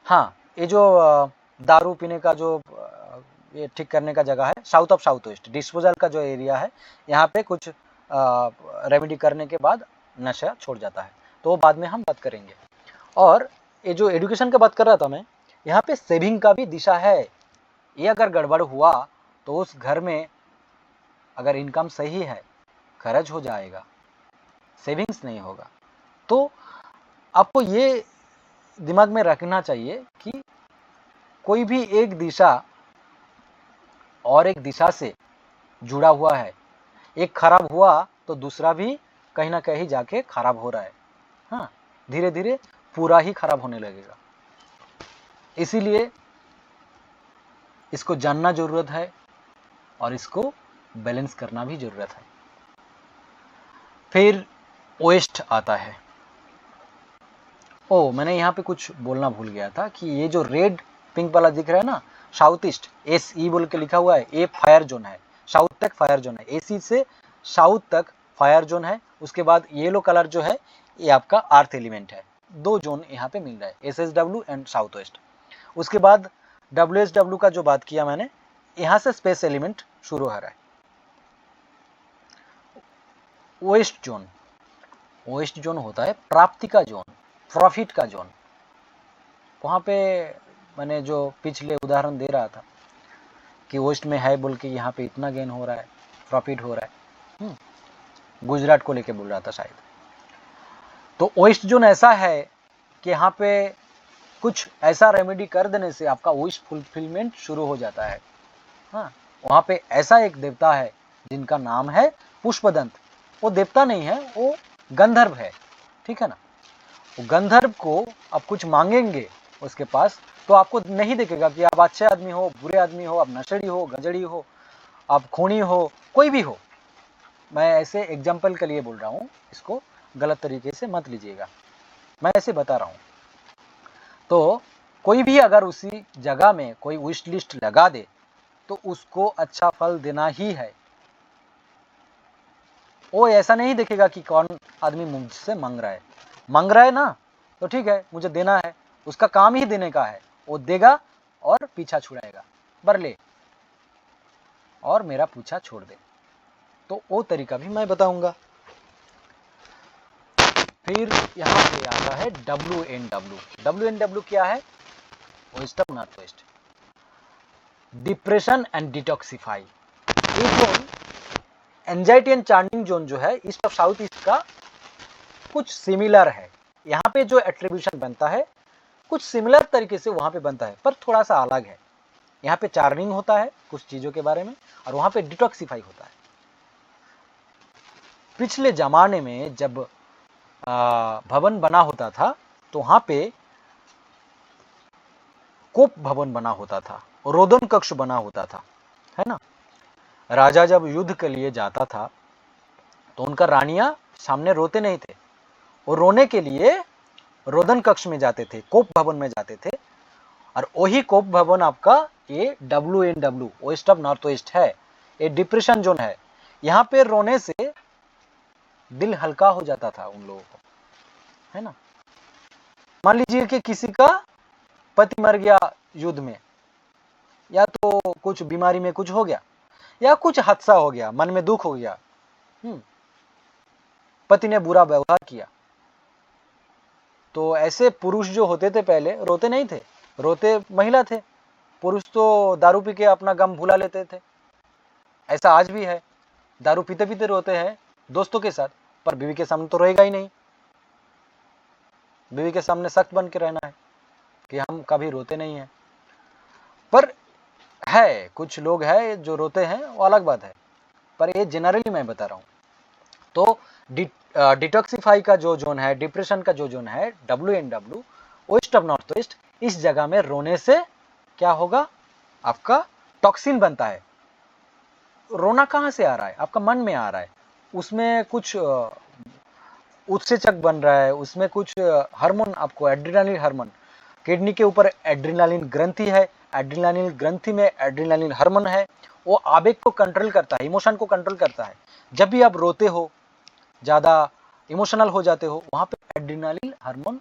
हाँ, ये जो दारू पीने का जो ये ठीक करने का जगह है, south of south waste, disposal का जो एरिया है, यहाँ पे कुछ रेमेडी करने के बाद नशा छोड़ जाता है, तो बाद में हम बात करेंगे। और ये जो एजुकेशन का बात कर रहा था मैं, यहाँ पे सेविंग का भी दिशा है। ये अगर गड़बड़ हुआ तो उस घर में अगर इनकम सही है, खर्च हो जाएगा, सेविंग्स नहीं होगा। तो आपको ये दिमाग में रखना चाहिए कि कोई भी एक दिशा और एक दिशा से जुड़ा हुआ है, एक खराब हुआ तो दूसरा भी कहीं ना कहीं जाके खराब हो रहा है। हाँ, धीरे धीरे पूरा ही खराब होने लगेगा। इसीलिए इसको जानना जरूरत है और इसको बैलेंस करना भी जरूरत है। फिर वेस्ट आता है। ओ, मैंने यहाँ पे कुछ बोलना भूल गया था कि ये जो रेड पिंक वाला दिख रहा है ना, साउथ ईस्ट, SE बोल के लिखा हुआ है, ये फायर जोन है, साउथ तक फायर जोन है, AC से साउथ तक फायर जोन है। उसके बाद येलो कलर जो है ये आपका अर्थ एलिमेंट है। दो जोन यहाँ पे मिल रहा है, SSW एंड साउथ वेस्ट। उसके बाद WSW का जो बात किया मैंने, यहाँ से स्पेस एलिमेंट शुरू हो रहा है। वेस्ट जोन, वेस्ट जोन होता है प्राप्ति का जोन, प्रॉफिट का जोन। वहाँ पे मैंने जो पिछले उदाहरण दे रहा था कि वेस्ट में है बोल के यहाँ पे इतना गेन हो रहा है, प्रॉफिट हो रहा है, गुजरात को लेके बोल रहा था शायद। तो वेस्ट जोन ऐसा है कि यहाँ पे कुछ ऐसा रेमेडी कर देने से आपका विश फुलफिलमेंट शुरू हो जाता है। हाँ, वहाँ पे ऐसा एक देवता है जिनका नाम है पुष्पदंत। वो देवता नहीं है, वो गंधर्व है, ठीक है ना। वो गंधर्व को आप कुछ मांगेंगे उसके पास तो आपको नहीं देखेगा कि आप अच्छे आदमी हो, बुरे आदमी हो, आप नशेड़ी हो, गजड़ी हो, आप खूनी हो, कोई भी हो। मैं ऐसे एग्जाम्पल के लिए बोल रहा हूँ, इसको गलत तरीके से मत लीजिएगा, मैं ऐसे बता रहा हूँ। तो कोई भी अगर उसी जगह में कोई विश लिस्ट लगा दे तो उसको अच्छा फल देना ही है। वो ऐसा नहीं देखेगा कि कौन आदमी मुझसे मांग रहा है ना, तो ठीक है मुझे देना है, उसका काम ही देने का है, वो देगा और पीछा छुड़ाएगा, बर ले और मेरा पीछा छोड़ दे। तो वो तरीका भी मैं बताऊंगा। फिर यहाँ पे आता है WNW। WNW क्या है? West of north west, depression and detoxify. ये zone anxiety and churning zone जो है ईस्ट ऑफ साउथ ईस्ट का कुछ सिमिलर है। यहाँ पे जो एट्रीब्यूशन बनता है कुछ सिमिलर तरीके से वहां पे बनता है, पर थोड़ा सा अलग है। यहाँ पे चार्निंग होता है कुछ चीजों के बारे में और वहां पे डिटॉक्सिफाई होता है। पिछले जमाने में जब भवन बना होता था तो वहां पे कोप भवन बना होता था, रोदन कक्ष बना होता था, है ना। राजा जब युद्ध के लिए जाता था तो उनका रानियां सामने रोते नहीं थे, वो रोने के लिए रोदन कक्ष में जाते थे, कोप भवन में जाते थे। और वही कोप भवन आपका ये WNW, west of north west है, ये डिप्रेशन जोन है। यहाँ पे रोने से दिल हल्का हो जाता था उन लोगों को, है ना। मान लीजिए कि किसी का पति मर गया युद्ध में, या तो कुछ बीमारी में कुछ हो गया, या कुछ हादसा हो गया, मन में दुख हो गया, पति ने बुरा व्यवहार किया, तो ऐसे पुरुष जो होते थे पहले रोते नहीं थे, रोते महिला थे। पुरुष तो दारू पी के अपना गम भुला लेते थे, ऐसा आज भी है, दारू पीते पीते रोते हैं दोस्तों के साथ, पर बीवी के सामने तो रहेगा ही नहीं। बीवी के सामने सख्त बन के रहना है कि हम कभी रोते नहीं हैं। पर है कुछ लोग हैं जो रोते हैं, वो अलग बात है, पर ये जनरली मैं बता रहा हूं। तो डिटॉक्सिफाई का जो जोन है, डिप्रेशन का जो जोन है WNW, west of north west, इस जगह में रोने से क्या होगा, आपका टॉक्सिन बनता है। रोना कहां से आ रहा है, आपका मन में आ रहा है, उसमें कुछ उत्सेचक बन रहा है, उसमें कुछ हार्मोन, आपको एड्रेनालिन हार्मोन, किडनी के ऊपर एड्रेनालिन ग्रंथि है, एड्रेनालिन ग्रंथि में एड्रेनालिन हार्मोन है, वो आवेग को कंट्रोल करता है, इमोशन को कंट्रोल करता है। जब भी आप रोते हो, ज्यादा इमोशनल हो जाते हो, वहां पे एड्रेनालिन हार्मोन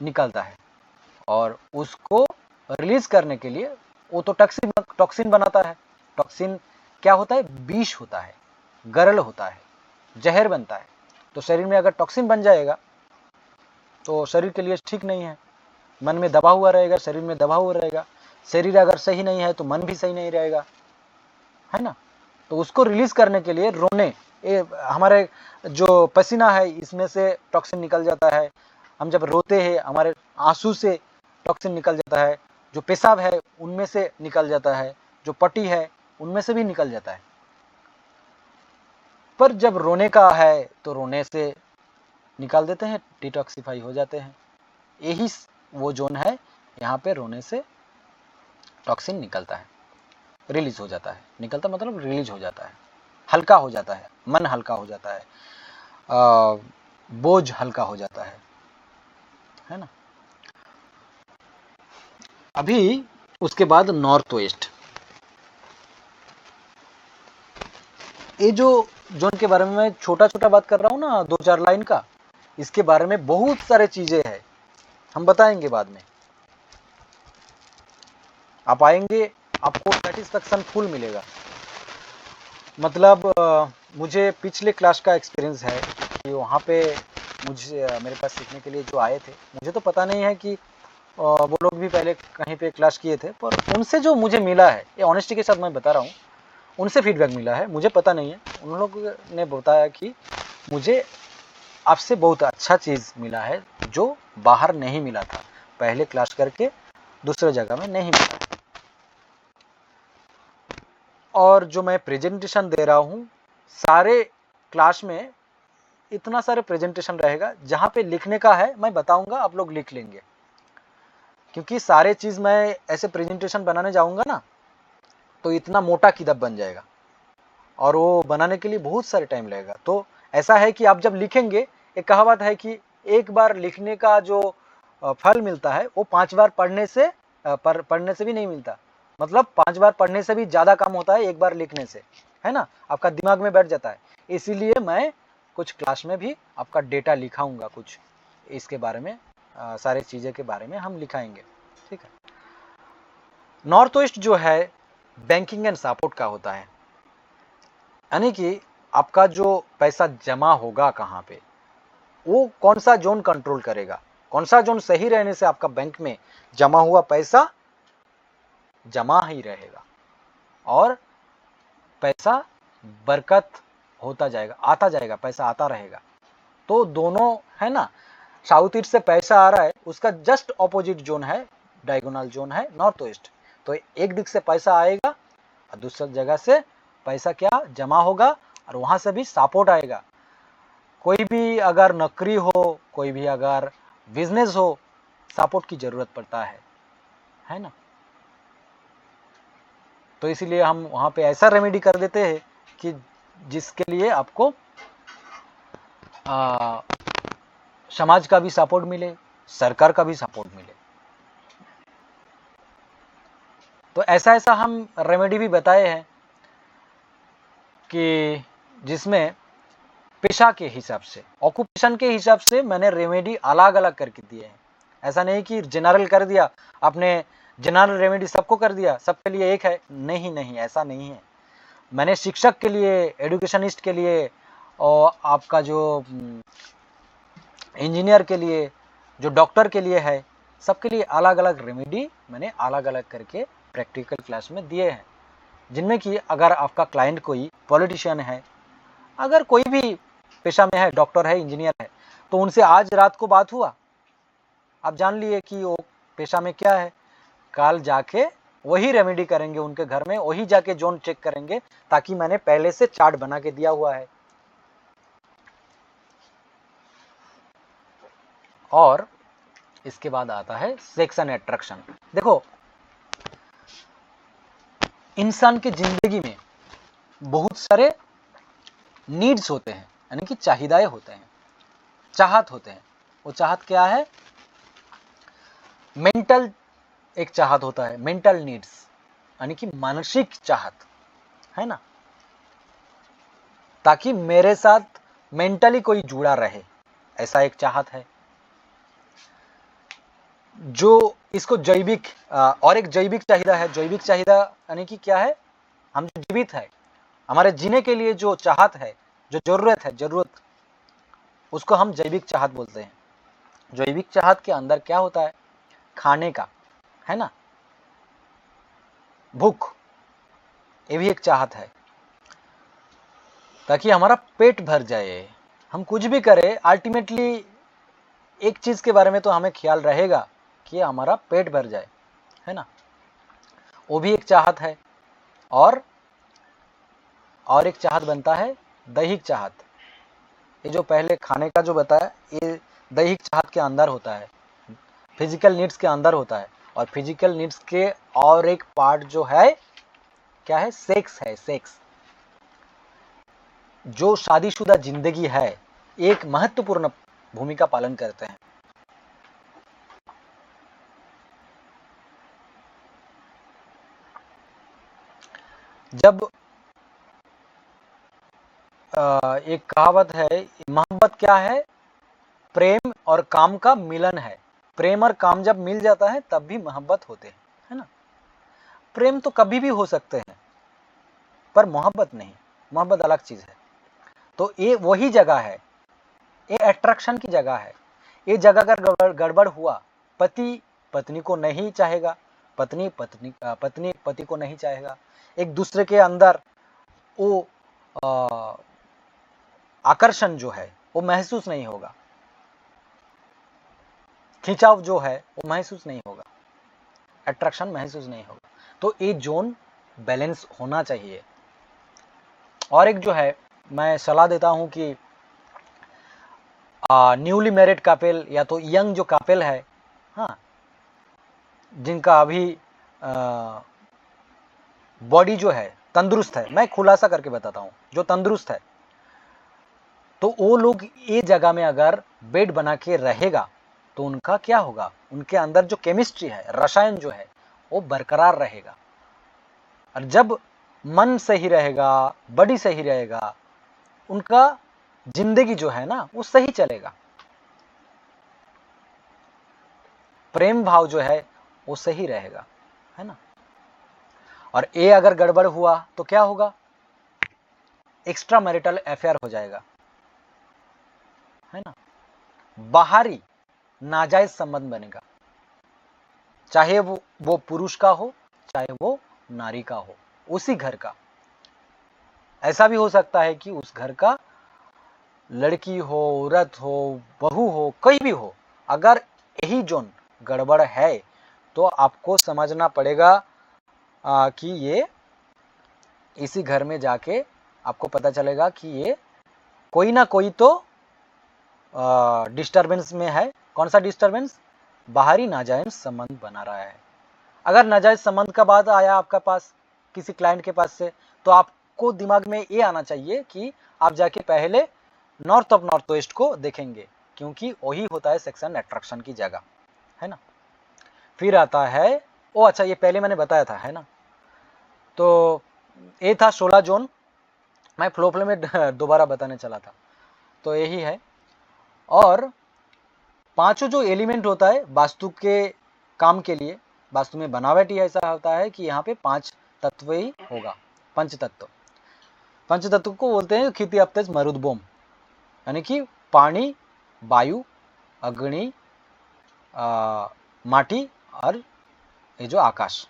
निकलता है, और उसको रिलीज करने के लिए वो तो टॉक्सिन बनाता है। टॉक्सिन क्या होता है, विष होता है, गरल होता है, जहर बनता है। तो शरीर में अगर टॉक्सिन बन जाएगा तो शरीर के लिए ठीक नहीं है, मन में दबा हुआ रहेगा, शरीर में दबा हुआ रहेगा। शरीर अगर सही नहीं है तो मन भी सही नहीं रहेगा, है ना। तो उसको रिलीज करने के लिए रोने, ये हमारे जो पसीना है इसमें से टॉक्सिन निकल जाता है, हम जब रोते हैं हमारे आंसू से टॉक्सिन निकल जाता है, जो पेशाब है उनमें से निकल जाता है, जो पटी है उनमें से भी निकल जाता है। पर जब रोने का है तो रोने से निकाल देते हैं, डिटॉक्सिफाई हो जाते हैं। यही वो जोन है, यहाँ पे रोने से टॉक्सिन निकलता है, रिलीज हो जाता है। निकलता मतलब रिलीज हो जाता है, हल्का हो जाता है, मन हल्का हो जाता है, बोझ हल्का हो जाता है ना। अभी उसके बाद नॉर्थ वेस्ट, ये जो जोन के बारे में मैं छोटा छोटा बात कर रहा हूँ ना, 2-4 लाइन का, इसके बारे में बहुत सारे चीजें हैं, हम बताएंगे बाद में। आप आएंगे, आपको सेटिस्फेक्शन फुल मिलेगा। मतलब मुझे पिछले क्लास का एक्सपीरियंस है कि वहाँ पे मुझे मेरे पास सीखने के लिए जो आए थे, मुझे तो पता नहीं है कि वो लोग भी पहले कहीं पे क्लास किए थे, पर उनसे जो मुझे मिला है, ये ऑनेस्टी के साथ मैं बता रहा हूँ, उनसे फीडबैक मिला है, मुझे पता नहीं है, उन लोग ने बताया कि मुझे आपसे बहुत अच्छा चीज़ मिला है जो बाहर नहीं मिला था, पहले क्लास करके दूसरे जगह में नहीं मिला। और जो मैं प्रेजेंटेशन दे रहा हूँ, सारे क्लास में इतना सारे प्रेजेंटेशन रहेगा, जहाँ पे लिखने का है मैं बताऊंगा, आप लोग लिख लेंगे, क्योंकि सारे चीज़ मैं ऐसे प्रेजेंटेशन बनाने जाऊंगा ना तो इतना मोटा किताब बन जाएगा, और वो बनाने के लिए बहुत सारे टाइम लगेगा। तो ऐसा है कि आप जब लिखेंगे, एक कहावत है कि एक बार लिखने का जो फल मिलता है वो 5 बार पढ़ने से भी नहीं मिलता। मतलब 5 बार पढ़ने से भी ज़्यादा काम होता है एक बार लिखने से, है ना, आपका दिमाग में बैठ जाता है। इसीलिए मैं कुछ क्लास में भी आपका डेटा लिखाऊंगा, कुछ इसके बारे में, सारी चीज़ें के बारे में हम लिखाएंगे, ठीक है। नॉर्थ वेस्ट जो है बैंकिंग एंड सपोर्ट का होता है, यानी कि आपका जो पैसा जमा होगा कहाँ पे, वो कौन सा जोन कंट्रोल करेगा, कौन सा जोन सही रहने से आपका बैंक में जमा हुआ पैसा जमा ही रहेगा और पैसा बरकत होता जाएगा, आता जाएगा, पैसा आता रहेगा। तो दोनों है ना, साउथ ईस्ट से पैसा आ रहा है, उसका जस्ट ऑपोजिट जोन है, डायगोनल जोन है नॉर्थ वेस्ट। तो एक दिख से पैसा आएगा और दूसरी जगह से पैसा क्या जमा होगा, और वहां से भी सपोर्ट आएगा। कोई भी अगर नौकरी हो, कोई भी अगर बिजनेस हो, सपोर्ट की जरूरत पड़ता है। है ना। तो इसीलिए हम वहां पे ऐसा रेमेडी कर देते हैं कि जिसके लिए आपको समाज का भी सपोर्ट मिले, सरकार का भी सपोर्ट मिले। तो ऐसा ऐसा हम रेमेडी भी बताए हैं कि जिसमें पेशा के हिसाब से, ऑक्यूपेशन के हिसाब से मैंने रेमेडी अलग अलग करके दिए हैं। ऐसा नहीं कि जनरल कर दिया आपने, जनरल रेमेडी सबको कर दिया, सबके लिए एक है, नहीं नहीं, ऐसा नहीं है। मैंने शिक्षक के लिए, एजुकेशनिस्ट के लिए, और आपका जो इंजीनियर के लिए, जो डॉक्टर के लिए है, सबके लिए अलग अलग रेमेडी मैंने अलग अलग करके प्रैक्टिकल क्लास में दिए हैं। जिनमें कि अगर आपका क्लाइंट कोई पॉलिटिशियन है, अगर कोई भी पेशा में है, डॉक्टर है, इंजीनियर है, तो उनसे आज रात को बात हुआ, आप जान लिए कि वो पेशा में क्या है, कल जाके वही रेमेडी करेंगे उनके घर में, वही जाके जोन चेक करेंगे, ताकि मैंने पहले से चार्ट बना के दिया हुआ है। और इसके बाद आता है सेक्स एंड अट्रैक्शन। देखो, इंसान की जिंदगी में बहुत सारे नीड्स होते हैं, यानी कि चाहिदाएं होते हैं, चाहत होते हैं। वो चाहत क्या है? मेंटल एक चाहत होता है, मेंटल नीड्स, यानी कि मानसिक चाहत, है ना, ताकि मेरे साथ मेंटली कोई जुड़ा रहे, ऐसा एक चाहत है। जो इसको जैविक, और एक जैविक चाहिदा है। जैविक चाहिदा यानी कि क्या है? हम जो जीवित है, हमारे जीने के लिए जो चाहत है, जो जरूरत है, जरूरत, उसको हम जैविक चाहत बोलते हैं। जैविक चाहत के अंदर क्या होता है? खाने का, है ना, भूख, ये भी एक चाहत है, ताकि हमारा पेट भर जाए। हम कुछ भी करें, अल्टीमेटली एक चीज के बारे में तो हमें ख्याल रहेगा कि हमारा पेट भर जाए, है ना, वो भी एक चाहत है। और एक चाहत बनता है दैहिक चाहत। ये जो पहले खाने का जो बताया, ये दैहिक चाहत के अंदर होता है, फिजिकल नीड्स के अंदर होता है। और फिजिकल नीड्स के और एक पार्ट जो है, क्या है? सेक्स है। सेक्स जो शादीशुदा जिंदगी है, एक महत्वपूर्ण भूमिका पालन करते हैं। जब एक कहावत है, मोहब्बत क्या है? प्रेम और काम का मिलन है। प्रेम और काम जब मिल जाता है तब भी मोहब्बत होते हैं, है ना। प्रेम तो कभी भी हो सकते हैं, पर मोहब्बत नहीं। मोहब्बत अलग चीज है। तो ये वही जगह है, ये अट्रैक्शन की जगह है। ये जगह अगर गड़बड़ हुआ, पति पत्नी को नहीं चाहेगा, पत्नी पति को नहीं चाहेगा, एक दूसरे के अंदर वो आकर्षण जो है वो महसूस नहीं होगा, खिंचाव जो है वो महसूस नहीं होगा, अट्रैक्शन महसूस नहीं होगा। तो ये जोन बैलेंस होना चाहिए। और एक जो है, मैं सलाह देता हूं कि न्यूली मैरिड कपल या तो यंग जो कपल है, हाँ, जिनका अभी बॉडी जो है तंदुरुस्त है, मैं खुलासा करके बताता हूं, जो तंदुरुस्त है, तो वो लोग ये जगह में अगर बेड बना के रहेगा तो उनका क्या होगा? उनके अंदर जो केमिस्ट्री है, रसायन जो है, वो बरकरार रहेगा। और जब मन सही रहेगा, बॉडी सही रहेगा, उनका जिंदगी जो है ना वो सही चलेगा, प्रेम भाव जो है वो सही रहेगा, है ना। और ये अगर गड़बड़ हुआ तो क्या होगा? एक्स्ट्रा मैरिटल अफेयर हो जाएगा, है ना, बाहरी नाजायज संबंध बनेगा, चाहे वो पुरुष का हो, चाहे वो नारी का हो, उसी घर का। ऐसा भी हो सकता है कि उस घर का लड़की हो, औरत हो, बहू हो, कोई भी हो, अगर यही जोन गड़बड़ है तो आपको समझना पड़ेगा कि ये इसी घर में जाके आपको पता चलेगा कि ये कोई ना कोई तो डिस्टरबेंस में है। कौन सा डिस्टरबेंस? बाहरी नाजायज संबंध बना रहा है। अगर नाजायज संबंध का बात आया आपका पास किसी क्लाइंट के पास से, तो आपको दिमाग में ये आना चाहिए कि आप जाके पहले नॉर्थ ऑफ नॉर्थ वेस्ट को देखेंगे, क्योंकि वही होता है सेक्शन अट्रैक्शन की जगह, है ना। फिर आता है ओ अच्छा, ये पहले मैंने बताया था, है ना। तो ये था 16 जोन, मैं फ्लो में दोबारा बताने चला था, तो यही है। और पांचों जो एलिमेंट होता है वास्तु के काम के लिए, वास्तु में बनावट ही ऐसा होता है कि यहाँ पे 5 तत्व ही होगा, पंच तत्व। पंच तत्व को बोलते हैं खिति अपतेज मरुदबोम, यानी कि पानी, वायु, अग्नि, माटी और ये जो आकाश,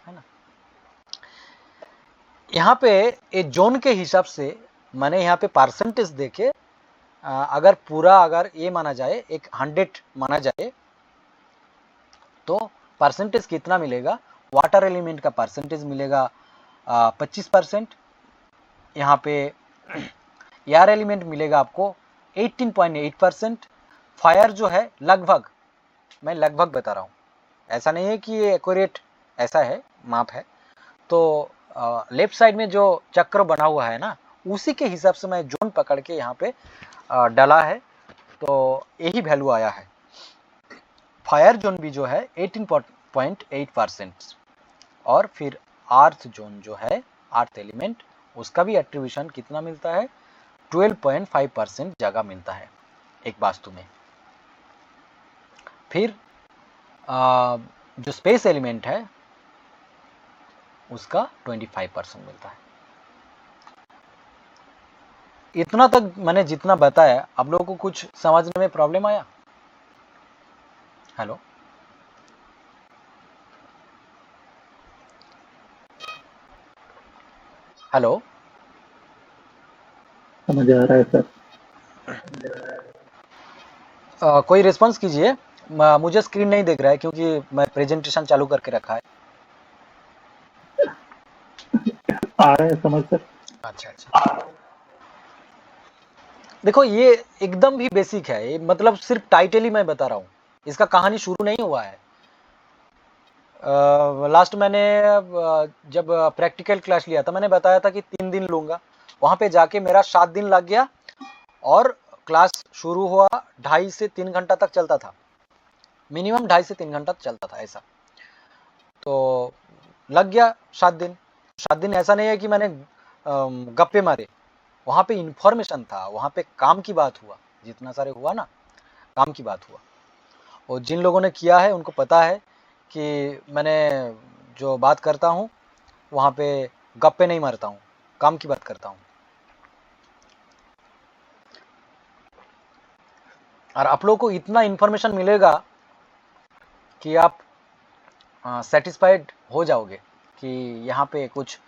है ना। यहाँ पे ये जोन के हिसाब से मैंने यहाँ पे परसेंटेज देके अगर पूरा अगर ये माना जाए, एक 100 माना जाए, तो परसेंटेज कितना मिलेगा। वाटर एलिमेंट का परसेंटेज मिलेगा 25%। यहाँ पे एयर एलिमेंट मिलेगा आपको 18.8%। फायर जो है लगभग, मैं लगभग बता रहा हूँ, ऐसा नहीं है कि ये एक्यूरेट ऐसा है, माप है। तो लेफ्ट साइड में जो चक्र बना हुआ है ना, उसी के हिसाब से मैं जोन पकड़ के यहाँ पे डाला है, तो यही वैल्यू आया है। फायर जोन भी जो है 18.8%, और फिर अर्थ जोन जो है, अर्थ एलिमेंट, उसका भी एट्रीब्यूशन कितना मिलता है, 12.5% जगह मिलता है एक वास्तु में। फिर जो स्पेस एलिमेंट है उसका 25% मिलता है। इतना तक मैंने जितना बताया, आप लोगों को कुछ समझने में प्रॉब्लम आया? हेलो, हेलो, समझ आ रहा है सर। कोई रिस्पॉन्स कीजिए। मुझे स्क्रीन नहीं दिख रहा है क्योंकि मैं प्रेजेंटेशन चालू करके रखा है। आ रहा है समझ सर। अच्छा अच्छा, देखो ये एकदम भी बेसिक है, ये मतलब सिर्फ टाइटल ही मैं बता रहा हूँ, इसका कहानी शुरू नहीं हुआ है। लास्ट मैंने जब प्रैक्टिकल क्लास लिया था, मैंने बताया था कि 3 दिन लूंगा, वहां पे जाके मेरा 7 दिन लग गया, और क्लास शुरू हुआ 2.5 से 3 घंटा तक चलता था, मिनिमम 2.5 से 3 घंटा चलता था ऐसा। तो लग गया 7 दिन। 7 दिन ऐसा नहीं है कि मैंने गप्पे मारे, वहाँ पे इंफॉर्मेशन था, वहाँ पे काम की बात हुआ, जितना सारे हुआ ना, काम की बात हुआ। और जिन लोगों ने किया है उनको पता है कि मैंने जो बात करता हूँ वहाँ पे गप्पे नहीं मारता हूँ, काम की बात करता हूँ। और आप लोगों को इतना इंफॉर्मेशन मिलेगा कि आप सेटिस्फाइड हो जाओगे कि यहाँ पे कुछ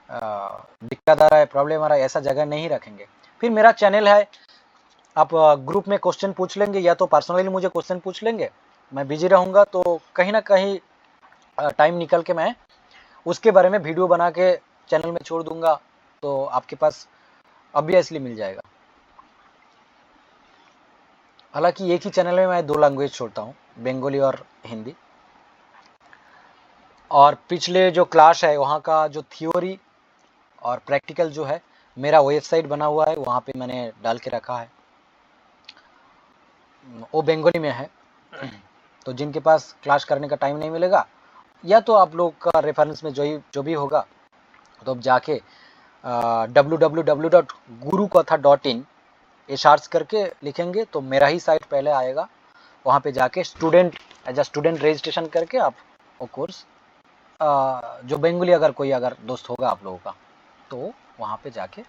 दिक्कत आ रहा है, प्रॉब्लम आ रहा है, ऐसा जगह नहीं रखेंगे। फिर मेरा चैनल है, आप ग्रुप में क्वेश्चन पूछ लेंगे, या तो पर्सनली मुझे क्वेश्चन पूछ लेंगे, मैं बिजी रहूँगा तो कहीं ना कहीं टाइम निकल के मैं उसके बारे में वीडियो बना के चैनल में छोड़ दूंगा, तो आपके पास ऑब्वियसली मिल जाएगा। हालांकि एक ही चैनल में मैं 2 लैंग्वेज छोड़ता हूँ, बंगाली और हिंदी। और पिछले जो क्लास है वहाँ का जो थ्योरी और प्रैक्टिकल जो है, मेरा वेबसाइट बना हुआ है, वहाँ पे मैंने डाल के रखा है, वो बंगाली में है। तो जिनके पास क्लास करने का टाइम नहीं मिलेगा, या तो आप लोग का रेफरेंस में जो भी होगा, तो आप जाके www.gurukatha.in ये सर्च करके लिखेंगे तो मेरा ही साइट पहले आएगा। वहाँ पे जाके student, as a student registration करके आप वो कोर्स, जो बंगाली अगर कोई अगर दोस्त होगा आप लोगों का, तो वहाँ पे जाके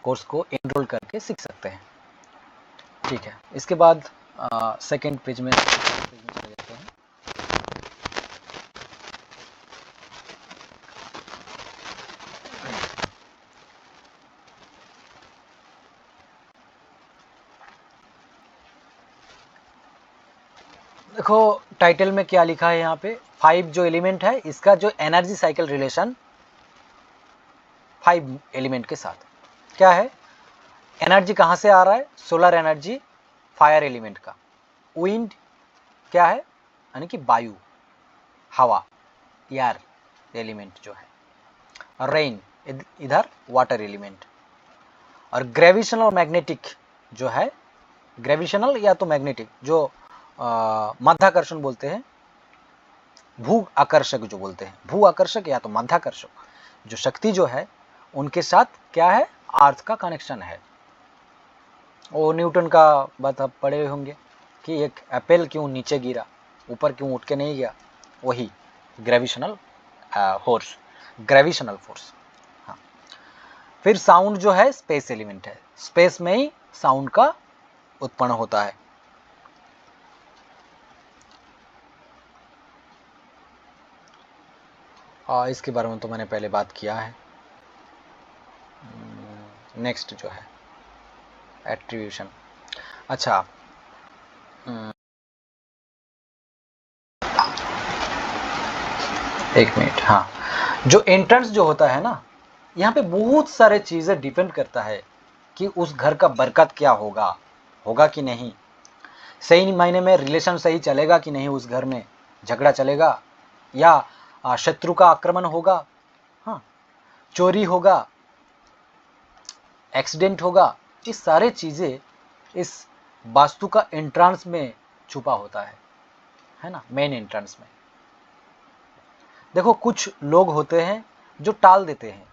कोर्स को एनरोल करके सीख सकते हैं। ठीक है, इसके बाद सेकेंड पेज में चले जाते हैं। देखो टाइटल में क्या लिखा है यहाँ पे, 5 जो एलिमेंट है इसका जो एनर्जी साइकिल रिलेशन 5 एलिमेंट के साथ क्या है। एनर्जी कहाँ से आ रहा है, सोलर एनर्जी, फायर एलिमेंट का, विंड क्या है यानी कि वायु, हवा, एयर एलिमेंट जो है, और रेन इधर वाटर एलिमेंट, और ग्रेविशनल और मैग्नेटिक जो है, ग्रेविशनल या तो मैग्नेटिक जो माध्याकर्षण बोलते हैं, भू आकर्षक जो बोलते हैं, भू आकर्षक या तो माध्याकर्षक जो शक्ति जो है, उनके साथ क्या है, अर्थ का कनेक्शन है। वो न्यूटन का बात आप पढ़े होंगे कि एक एप्पल क्यों नीचे गिरा, ऊपर क्यों उठ के नहीं गया, वही ग्रेविशनल फोर्स, ग्रेविशनल फोर्स। हाँ, फिर साउंड जो है स्पेस एलिमेंट है, स्पेस में ही साउंड का उत्पन्न होता है। इसके बारे में तो मैंने पहले बात किया है। नेक्स्ट जो है एट्रीब्यूशन। अच्छा, एक मिनट। हाँ, जो एंट्रेंस जो होता है ना, यहाँ पे बहुत सारे चीज़ें डिपेंड करता है कि उस घर का बरकत क्या होगा, होगा कि नहीं, सही मायने में रिलेशन सही चलेगा कि नहीं, उस घर में झगड़ा चलेगा या शत्रु का आक्रमण होगा, हाँ, चोरी होगा, एक्सीडेंट होगा। ये सारे चीज़ें इस वास्तु का एंट्रेंस में छुपा होता है ना, मेन एंट्रेंस में। देखो, कुछ लोग होते हैं जो टाल देते हैं,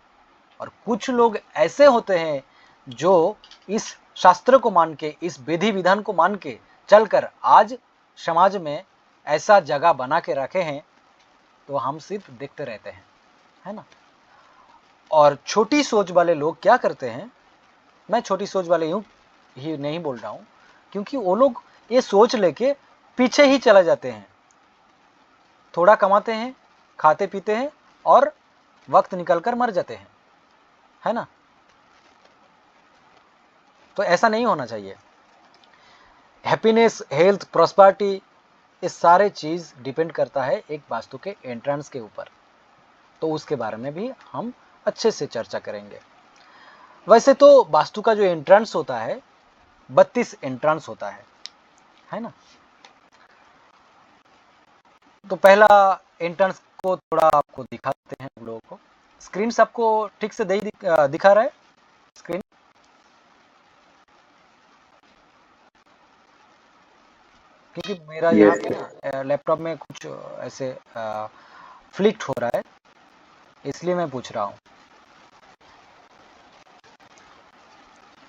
और कुछ लोग ऐसे होते हैं जो इस शास्त्र को मान के, इस विधि विधान को मान के चलकर आज समाज में ऐसा जगह बना के रखे हैं, तो हम सिर्फ देखते रहते हैं, है ना। और छोटी सोच वाले लोग क्या करते हैं, मैं छोटी सोच वाले यूं ही नहीं बोल रहा हूं, क्योंकि वो लोग ये सोच लेके पीछे ही चले जाते हैं, थोड़ा कमाते हैं, खाते पीते हैं और वक्त निकलकर मर जाते हैं, है ना। तो ऐसा नहीं होना चाहिए। हैप्पीनेस, हेल्थ, प्रॉस्पेरिटी, ये सारे चीज डिपेंड करता है एक वास्तु के एंट्रेंस के ऊपर। तो उसके बारे में भी हम अच्छे से चर्चा करेंगे। वैसे तो वास्तु का जो एंट्रेंस होता है 32 एंट्रेंस होता है ना। तो पहला एंट्रेंस को थोड़ा आपको दिखाते हैं हम लोगों को। स्क्रीन सबको ठीक से दिखा रहा है स्क्रीन? क्योंकि मेरा यहाँ पे ना लैपटॉप में कुछ ऐसे फ्लिक्ट हो रहा है, इसलिए मैं पूछ रहा हूँ।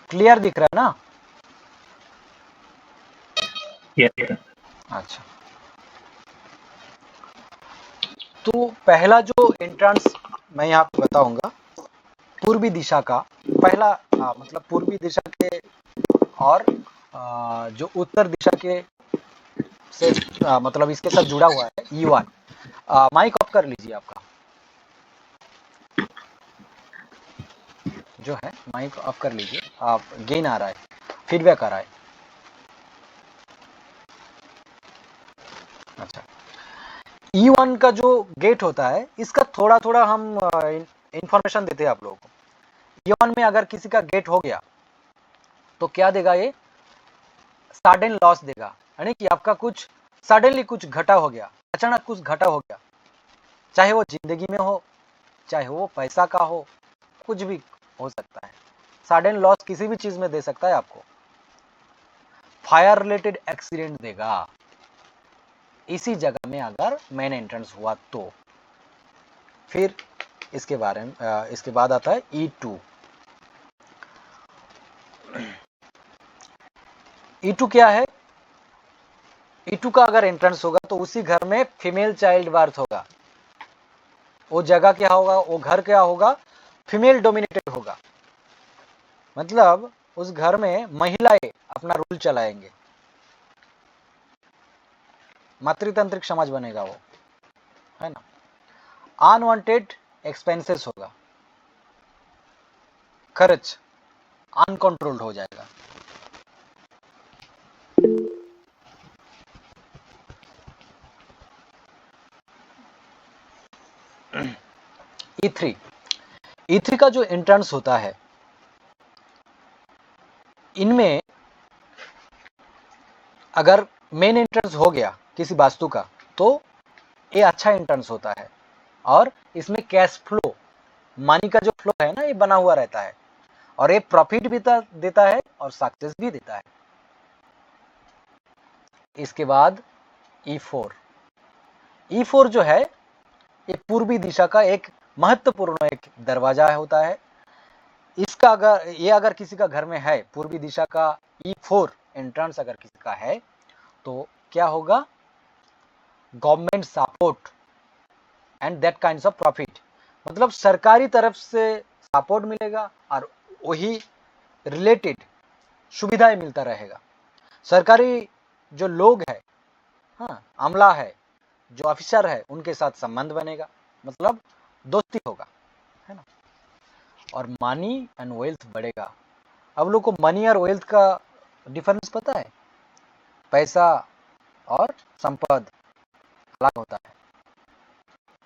क्लियर दिख रहा है ना? यस। अच्छा, तो पहला जो एंट्रेंस मैं यहाँ पे बताऊंगा, पूर्वी दिशा का पहला, मतलब पूर्वी दिशा के और जो उत्तर दिशा के से मतलब इसके साथ जुड़ा हुआ है E1। माइक ऑफ कर लीजिए आपका, जो है माइक ऑफ कर लीजिए। आप गेन आ रहा है, फीडबैक आ रहा है। अच्छा, E1 का जो गेट होता है, इसका थोड़ा थोड़ा हम इंफॉर्मेशन देते हैं आप लोगों को। E1 में अगर किसी का गेट हो गया तो क्या देगा, ये सडन लॉस देगा, यानी कि आपका कुछ सडनली कुछ घटा हो गया, अचानक कुछ घटा हो गया, चाहे वो जिंदगी में हो, चाहे वो पैसा का हो, कुछ भी हो सकता है। सडन लॉस किसी भी चीज में दे सकता है आपको। फायर रिलेटेड एक्सीडेंट देगा इसी जगह में अगर मेन एंट्रेंस हुआ तो। फिर इसके बारे में इसके बाद आता है E2। E2 क्या है? E2 का अगर एंट्रेंस होगा तो उसी घर में फीमेल चाइल्ड बर्थ होगा। वो जगह क्या होगा, वो घर क्या होगा, फीमेल डोमिनेटेड होगा। मतलब उस घर में महिलाएं अपना रूल चलाएंगे, मातृतांत्रिक समाज बनेगा वो, है ना। अनवांटेड एक्सपेंसेस होगा, खर्च अनकंट्रोल्ड हो जाएगा। E3 का जो एंट्रेंस होता है, इनमें अगर मेन एंट्रेंस हो गया किसी वास्तु का तो ये अच्छा एंट्रेंस होता है। और इसमें कैश फ्लो, मनी का जो फ्लो है ना, ये बना हुआ रहता है और ये प्रॉफिट भी देता है और सक्सेस भी देता है। इसके बाद E4, E4 जो है ये पूर्वी दिशा का एक महत्वपूर्ण एक दरवाजा होता है। इसका अगर किसी का घर में है, पूर्वी दिशा का E4 एंट्रेंस अगर किसी का है, तो क्या होगा, government support and that kinds of profit, मतलब सरकारी तरफ से सपोर्ट मिलेगा और वही रिलेटेड सुविधाएं मिलता रहेगा। सरकारी जो लोग है, हाँ, अमला है, जो ऑफिसर है, उनके साथ संबंध बनेगा, मतलब दोस्ती होगा, है ना। और मनी एंड वेल्थ बढ़ेगा। अब लोग को मनी और वेल्थ का डिफरेंस पता है? पैसा और संपद अलग होता है।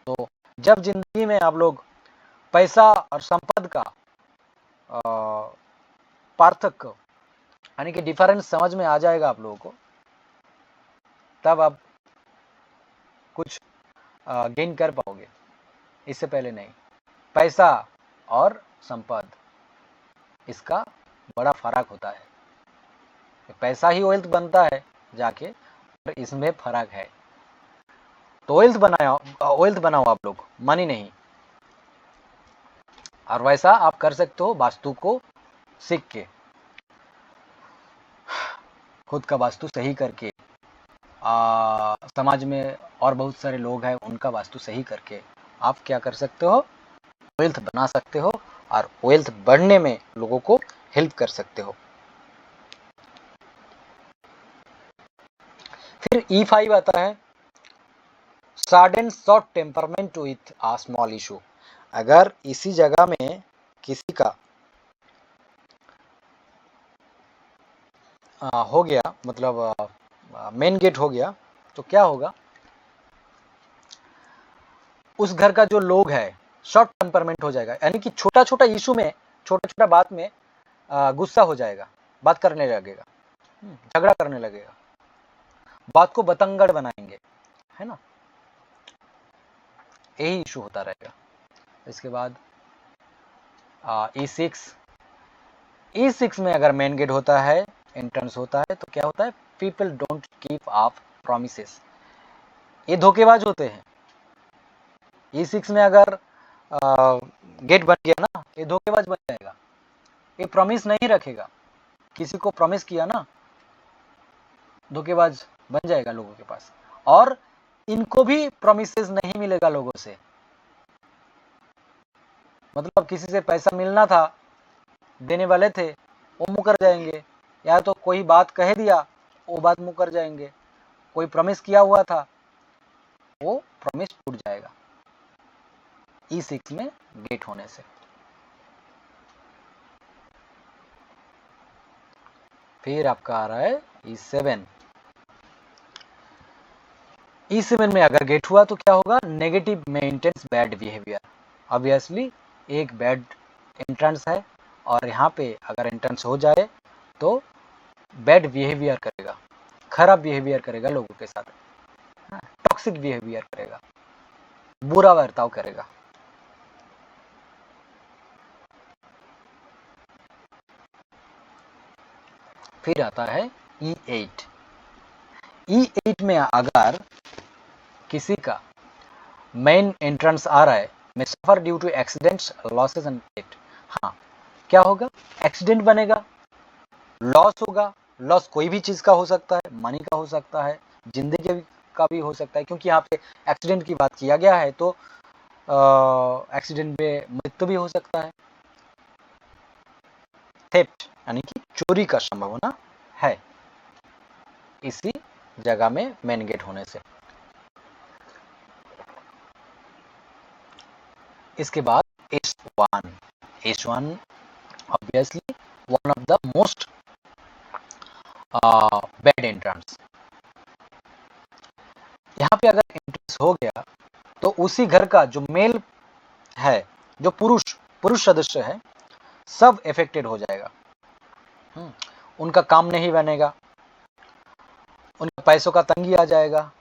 तो जब जिंदगी में आप लोग पैसा और संपद का पार्थक्य यानी कि डिफरेंस समझ में आ जाएगा आप लोगों को, तब आप कुछ गेन कर पाओगे, इससे पहले नहीं। पैसा और संपद, इसका बड़ा फर्क होता है। पैसा ही वेल्थ बनता है जाके, और इसमें फर्क है। तो वेल्थ बनाओ आप लोग, मनी नहीं। और वैसा आप कर सकते हो वास्तु को सीख के, खुद का वास्तु सही करके, समाज में और बहुत सारे लोग हैं उनका वास्तु सही करके आप क्या कर सकते हो, वेल्थ बना सकते हो और वेल्थ बढ़ने में लोगों को हेल्प कर सकते हो। फिर E5 आता है, sudden short temperament with a small issue. अगर इसी जगह में किसी का हो गया, मतलब मेन गेट हो गया, तो क्या होगा, उस घर का जो लोग है शॉर्ट टेम्परमेंट हो जाएगा, यानी कि छोटा छोटा इशू में, छोटा छोटा बात में गुस्सा हो जाएगा, बात करने लगेगा, झगड़ा करने लगेगा, बात को बतंगड़ बनाएंगे, है ना। यही इशू होता रहेगा। इसके बाद E6 में अगर मेन गेट होता है, एंट्रेंस होता है, तो क्या होता है, people don't keep up promises, ये धोखेबाज होते हैं। E6 में अगर गेट बन गया ना, ये धोखेबाज बन जाएगा, ये प्रॉमिस नहीं रखेगा। किसी को प्रॉमिस किया ना, धोखेबाज बन जाएगा लोगों के पास, और इनको भी प्रॉमिसेस नहीं मिलेगा लोगों से। मतलब किसी से पैसा मिलना था, देने वाले थे, वो मुकर जाएंगे, या तो कोई बात कह दिया, वो बात मुकर जाएंगे। कोई प्रॉमिस किया हुआ था, वो प्रॉमिस टूट जाएगा E6 में गेट होने से। फिर आपका आ रहा है E7। E7 में अगर गेट हुआ तो क्या होगा, negative maintenance bad behaviour. Obviously एक बैड एंट्रेंस है, और यहाँ पे अगर एंट्रेंस हो जाए तो बैड बिहेवियर करेगा, खराब बिहेवियर करेगा लोगों के साथ, टॉक्सिक बिहेवियर करेगा, बुरा बर्ताव करेगा। फिर आता है E8। E8 में अगर किसी का मेन एंट्रेंस आ रहा है, may suffer due to accidents, losses and death. हाँ, क्या होगा, एक्सीडेंट बनेगा, लॉस होगा। लॉस कोई भी चीज का हो सकता है, मनी का हो सकता है, जिंदगी का भी हो सकता है, क्योंकि यहाँ पे एक्सीडेंट की बात किया गया है, तो एक्सीडेंट में मृत्यु भी हो सकता है। थेफ्ट यानी कि चोरी का संभावना है इसी जगह में मेन गेट होने से। इसके बाद H1 obviously one of the most bad entrance. यहाँ पे अगर एंट्रेंस हो गया तो उसी घर का जो मेल है, जो पुरुष सदस्य है, सब इफेक्टेड हो जाएगा। उनका काम नहीं बनेगा, उनके पैसों का तंगी आ जाएगा,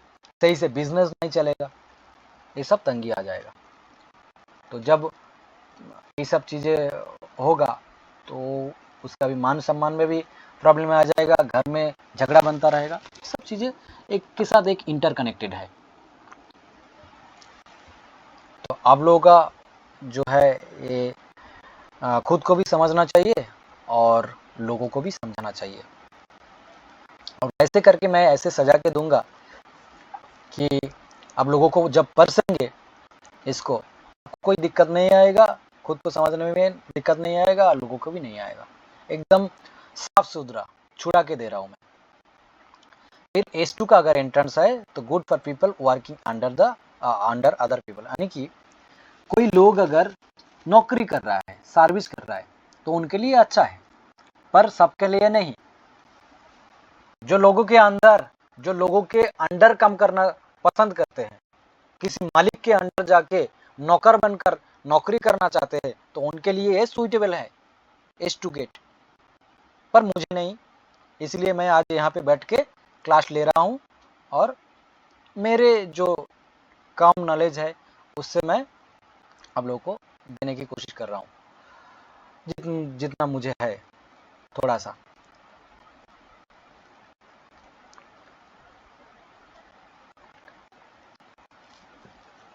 सही से बिजनेस नहीं चलेगा, ये सब तंगी आ जाएगा। तो जब ये सब चीज़ें होगा तो उसका भी मान सम्मान में भी प्रॉब्लम आ जाएगा, घर में झगड़ा बनता रहेगा। सब चीज़ें एक के साथ एक इंटरकनेक्टेड है। तो आप लोगों का जो है ये खुद को भी समझना चाहिए और लोगों को भी समझाना चाहिए। और ऐसे करके मैं ऐसे सजा के दूंगा कि आप लोगों को जब परसेंगे इसको, कोई दिक्कत नहीं आएगा, खुद को समझने में दिक्कत नहीं आएगा, लोगों को भी नहीं आएगा। एकदम साफ सुथरा छुड़ा के दे रहा हूं मैं। फिर S2 का अगर एंट्रेंस है तो good for people working under other people, यानी कि कोई लोग अगर नौकरी कर रहा है, सर्विस कर रहा है, तो उनके लिए अच्छा है, पर सबके लिए नहीं। जो लोगों के अंडर काम करना पसंद करते हैं, किसी मालिक के अंडर जाके नौकर बनकर नौकरी करना चाहते हैं, तो उनके लिए ये सुइटेबल है S2 गेट, पर मुझे नहीं। इसलिए मैं आज यहाँ पे बैठ के क्लास ले रहा हूँ और मेरे जो कम नॉलेज है उससे मैं आप लोगों को देने की कोशिश कर रहा हूँ, जितना मुझे है थोड़ा सा।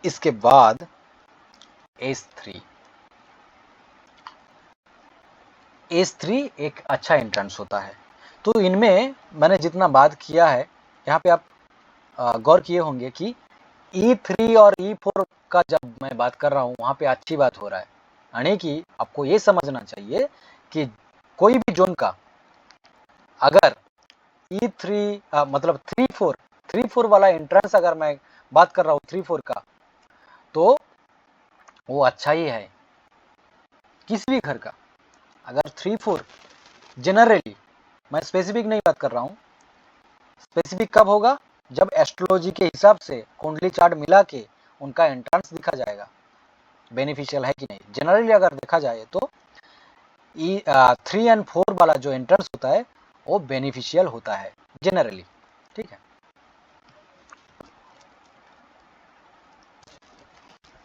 इसके बाद S3 एक अच्छा एंट्रेंस होता है। तो इनमें मैंने जितना बात किया है, यहाँ पे आप गौर किए होंगे कि E3 और E4 का जब मैं बात कर रहा हूँ वहाँ पे अच्छी बात हो रहा है, यानी कि आपको ये समझना चाहिए कि कोई भी जोन का अगर E3 मतलब 3-4 वाला एंट्रेंस अगर मैं बात कर रहा हूँ 3-4 का, तो वो अच्छा ही है किसी भी घर का। अगर 3-4 जनरली, मैं स्पेसिफिक नहीं बात कर रहा हूँ, स्पेसिफिक कब होगा जब एस्ट्रोलॉजी के हिसाब से कुंडली चार्ट मिला के उनका एंट्रेंस दिखा जाएगा बेनिफिशियल है कि नहीं। जनरली अगर देखा जाए तो 3 और 4 वाला जो एंट्रेंस होता है वो बेनिफिशियल होता है जनरली, ठीक है।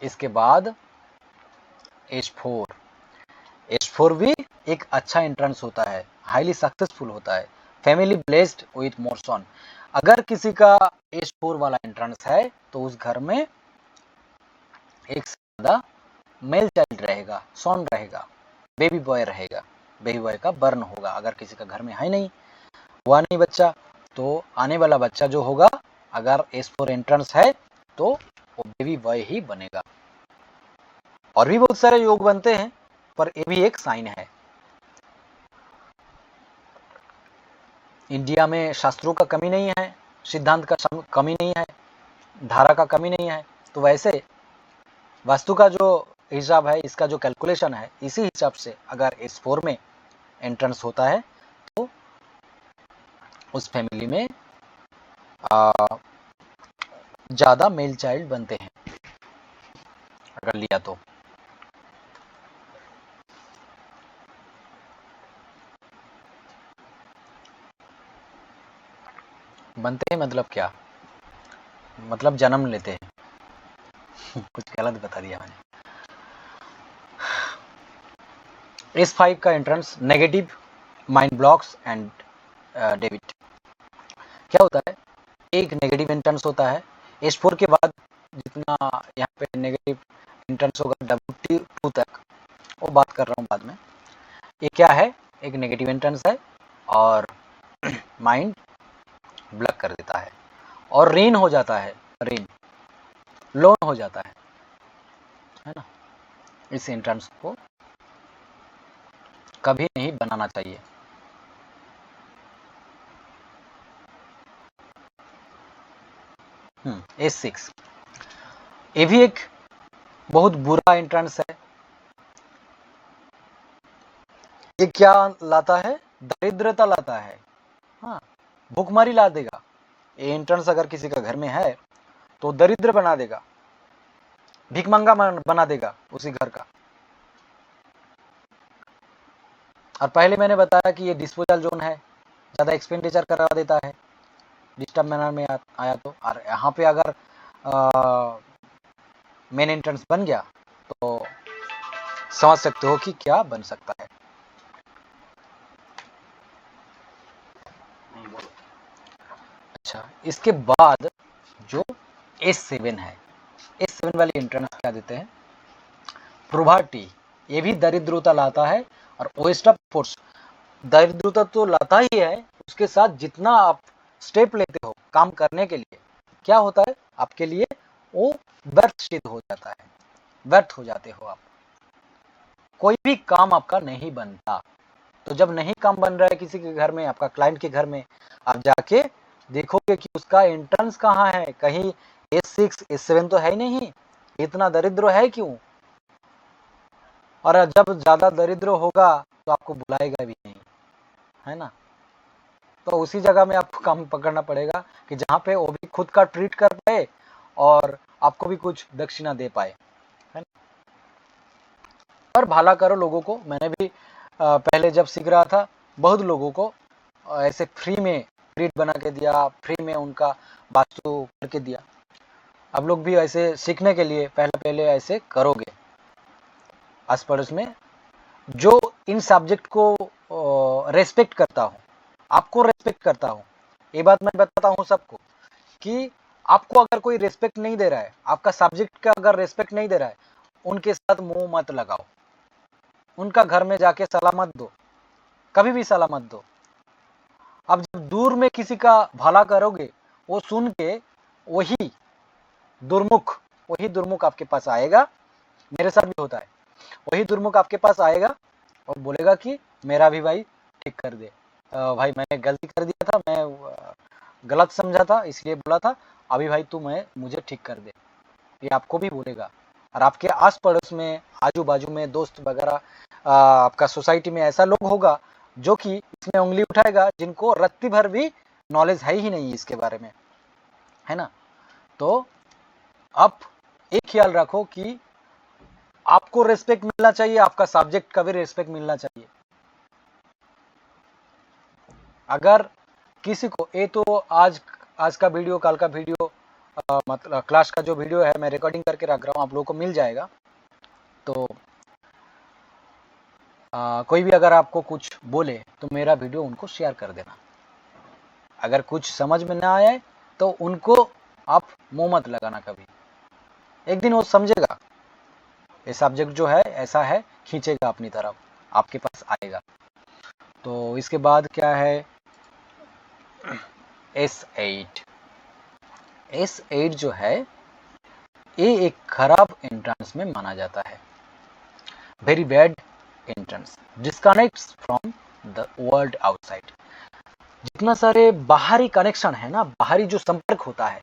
इसके बाद H4 भी एक अच्छा एंट्रेंस होता है, हाईली सक्सेसफुल होता है, फैमिली ब्लेस्ड विथ मोर सन। अगर किसी का H4 वाला एंट्रेंस है तो उस घर में एक से ज्यादा मेल चाइल्ड रहेगा, सन रहेगा, बेबी बॉय रहेगा, बेबी बॉय का बर्न होगा। अगर किसी का घर में है नहीं, हुआ नहीं बच्चा, तो आने वाला बच्चा जो होगा अगर S4 एंट्रेंस है तो वो बेबी बॉय ही बनेगा। और भी बहुत सारे योग बनते हैं, पर ये भी एक साइन है। इंडिया में शास्त्रों का कमी नहीं है, सिद्धांत का कमी नहीं है, धारा का कमी नहीं है। तो वैसे वास्तु का जो हिसाब है, इसका जो कैलकुलेशन है, इसी हिसाब से अगर S4 में एंट्रेंस होता है तो उस फैमिली में ज़्यादा मेल चाइल्ड बनते हैं अगर लिया तो। बनते हैं मतलब क्या, मतलब जन्म लेते हैं कुछ गलत बता दिया मैंने। S5 का entrance negative, mind blocks and debit. क्या होता है, एक नेगेटिव एंट्रेंस होता है। S4 के बाद जितना यहाँ पे नेगेटिव एंट्रेंस होगा W2 तक, वो बात कर रहा हूँ बाद में। ये क्या है, एक नेगेटिव एंट्रेंस है और माइंड ब्लॉक कर देता है और ऋण हो जाता है, ऋण लोन हो जाता है ना। इस एंट्रेंस को कभी नहीं बनाना चाहिए। S6 ये भी एक बहुत बुरा एंट्रेंस है। ये क्या लाता है, दरिद्रता लाता है, हाँ, भूखमरी ला देगा। ये एंट्रेंस अगर किसी का घर में है तो दरिद्र बना देगा, भिखमंगा बना देगा उसी घर का। और पहले मैंने बताया कि ये डिस्पोजल जोन है, ज़्यादा एक्सपेंडिचर करवा देता है डिस्टर्ब मैनर में आया तो। और यहाँ पे अगर मेन एंट्रेंस बन गया तो समझ सकते हो कि क्या बन सकता है। अच्छा, इसके बाद जो S7 है, S7 वाली एंट्रेंस क्या देते हैं, प्रोबर्टी, ये भी दरिद्रता लाता है। और वेस्ट ऑफ फोर्स, दरिद्रता तो लाता ही है, उसके साथ जितना आप स्टेप लेते हो काम करने के लिए, क्या होता है आपके लिए, वो व्यर्थ सिद्ध हो जाता है, व्यर्थ हो जाते हो आप, कोई भी काम आपका नहीं बनता। तो जब नहीं काम बन रहा है किसी के घर में, आपका क्लाइंट के घर में, आप जाके देखोगे कि उसका एंट्रेंस कहाँ है, कहीं S6 S7 तो है ही नहीं, इतना दरिद्र है क्यों। और जब ज्यादा दरिद्र होगा तो आपको बुलाएगा भी नहीं, है ना। तो उसी जगह में आपको काम पकड़ना पड़ेगा कि जहाँ पे वो भी खुद का ट्रीट कर पाए और आपको भी कुछ दक्षिणा दे पाए, है ना। और भला करो लोगों को, मैंने भी पहले जब सीख रहा था बहुत लोगों को ऐसे फ्री में ट्रीट बना के दिया, फ्री में उनका वास्तु करके दिया। आप लोग भी ऐसे सीखने के लिए पहले ऐसे करोगे आस पड़ोस में, जो इन सब्जेक्ट को रेस्पेक्ट करता हूँ, आपको रेस्पेक्ट करता हूँ। ये बात मैं बताता हूँ सबको कि आपको अगर कोई रेस्पेक्ट नहीं दे रहा है, आपका सब्जेक्ट का अगर रेस्पेक्ट नहीं दे रहा है, उनके साथ मुंह मत लगाओ, उनका घर में जाके सलाह मत दो, कभी भी सलाह मत दो। अब जब दूर में किसी का भला करोगे, वो सुन के वही दुर्मुख आपके पास आएगा, मेरे साथ भी होता है, वही दुर्मुख आपके पास आएगा और बोलेगा कि मेरा भी भाई ठीक कर दे, भाई मैंने गलती कर दिया था, मैं गलत समझा था इसलिए बोला था, अभी भाई तू मुझे ठीक कर दे, ये आपको भी बोलेगा। और आपके आस पड़ोस में, आजू बाजू में, दोस्त वगैरह, आपका सोसाइटी में ऐसा लोग होगा जो कि इसमें उंगली उठाएगा, जिनको रत्ती भर भी नॉलेज है ही नहीं इसके बारे में, है ना। तो आप एक ख्याल रखो कि आपको रेस्पेक्ट मिलना चाहिए, आपका सब्जेक्ट का भी रेस्पेक्ट मिलना चाहिए। अगर किसी को, ये तो आज का वीडियो, कल का वीडियो, मतलब क्लास का जो वीडियो है मैं रिकॉर्डिंग करके रख रहा हूँ, आप लोगों को मिल जाएगा। तो कोई भी अगर आपको कुछ बोले तो मेरा वीडियो उनको शेयर कर देना। अगर कुछ समझ में ना आए तो उनको आप मुंह मत लगाना कभी, एक दिन वो समझेगा, ये सब्जेक्ट जो है ऐसा है, खींचेगा अपनी तरफ, आपके पास आएगा। तो इसके बाद क्या है, S8 जो है ये एक खराब एंट्रेंस में माना जाता है, very bad entrance, disconnects from the world outside. जितना सारे बाहरी कनेक्शन है ना, बाहरी जो संपर्क होता है,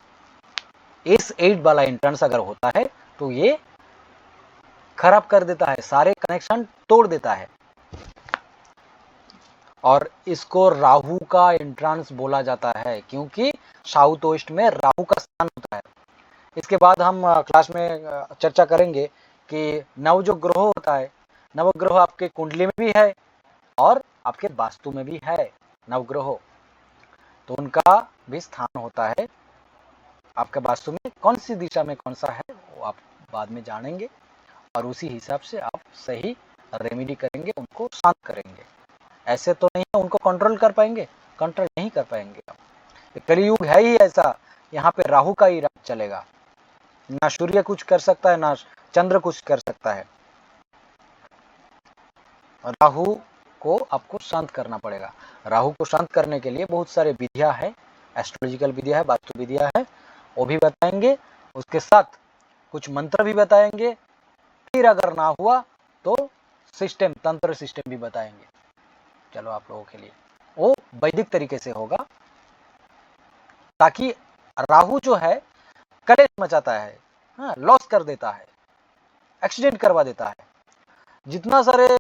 S8 वाला एंट्रेंस अगर होता है तो ये खराब कर देता है, सारे कनेक्शन तोड़ देता है। और इसको राहु का एंट्रेंस बोला जाता है, क्योंकि साउथ वेस्ट में राहु का स्थान होता है। इसके बाद हम क्लास में चर्चा करेंगे कि नव जो ग्रह होता है, नवग्रह आपके कुंडली में भी है और आपके वास्तु में भी है नवग्रह, तो उनका भी स्थान होता है। आपके वास्तु में कौन सी दिशा में कौन सा है वो आप बाद में जानेंगे, और उसी हिसाब से आप सही रेमेडी करेंगे, उनको शांत करेंगे। ऐसे तो नहीं है उनको कंट्रोल कर पाएंगे, कंट्रोल नहीं कर पाएंगे आप। कलयुग है ही ऐसा, यहाँ पे राहु का ही राज चलेगा, ना सूर्य कुछ कर सकता है, ना चंद्र कुछ कर सकता है। राहु को आपको शांत करना पड़ेगा। राहु को शांत करने के लिए बहुत सारे विधियां है, एस्ट्रोलॉजिकल विधियां है, वास्तु विधियां है, वो भी बताएंगे। उसके साथ कुछ मंत्र भी बताएंगे। फिर अगर ना हुआ तो सिस्टम, तंत्र सिस्टम भी बताएंगे। चलो आप लोगों के लिए वो वैदिक तरीके से होगा, ताकि राहु जो है कलेश मचाता है, हाँ, लॉस कर देता है, एक्सीडेंट करवा देता है। जितना सारे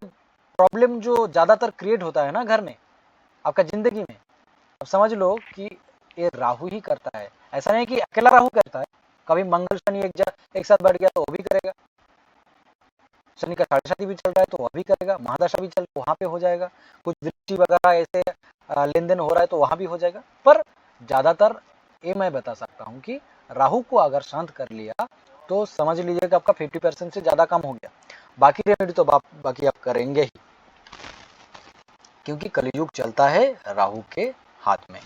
प्रॉब्लम जो ज्यादातर क्रिएट होता है ना घर में, आपका जिंदगी में, अब समझ लो कि ये राहु ही करता है। ऐसा नहीं कि अकेला राहु करता है, कभी मंगल शनि एक साथ बैठ गया तो वो भी करेगा, शनि का साढ़े साथी भी चल रहा है तो वह भी करेगा, महादशा भी चल वहां पे हो जाएगा, कुछ दृष्टि वगैरह ऐसे लेन देन हो रहा है तो वहां भी हो जाएगा। पर ज्यादातर ये मैं बता सकता हूँ कि राहु को अगर शांत कर लिया तो समझ लीजिए कि आपका 50% से ज्यादा काम हो गया। बाकी रेमेडी तो बाकी आप करेंगे ही, क्योंकि कलयुग चलता है राहु के हाथ में।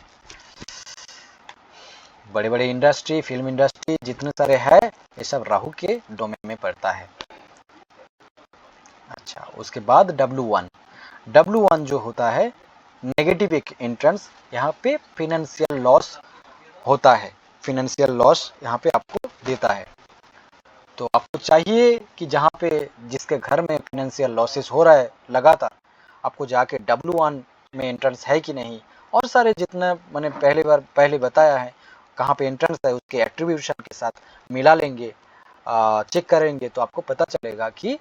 बड़े बड़े इंडस्ट्री, फिल्म इंडस्ट्री जितने सारे है, ये सब राहु के डोमेन में पड़ता है। अच्छा, उसके बाद W1 जो होता है नेगेटिव एंट्रेंस, यहाँ पे फिनेंशियल लॉस होता है, फिनेंशियल लॉस यहाँ पे आपको देता है। तो आपको चाहिए कि जहाँ पे जिसके घर में फिनेंशियल लॉसेस हो रहा है लगातार, आपको जाके W1 में एंट्रेंस है कि नहीं, और सारे जितना मैंने पहले बताया है कहाँ पे एंट्रेंस है उसके एट्रीब्यूशन के साथ मिला लेंगे, चेक करेंगे, तो आपको पता चलेगा कि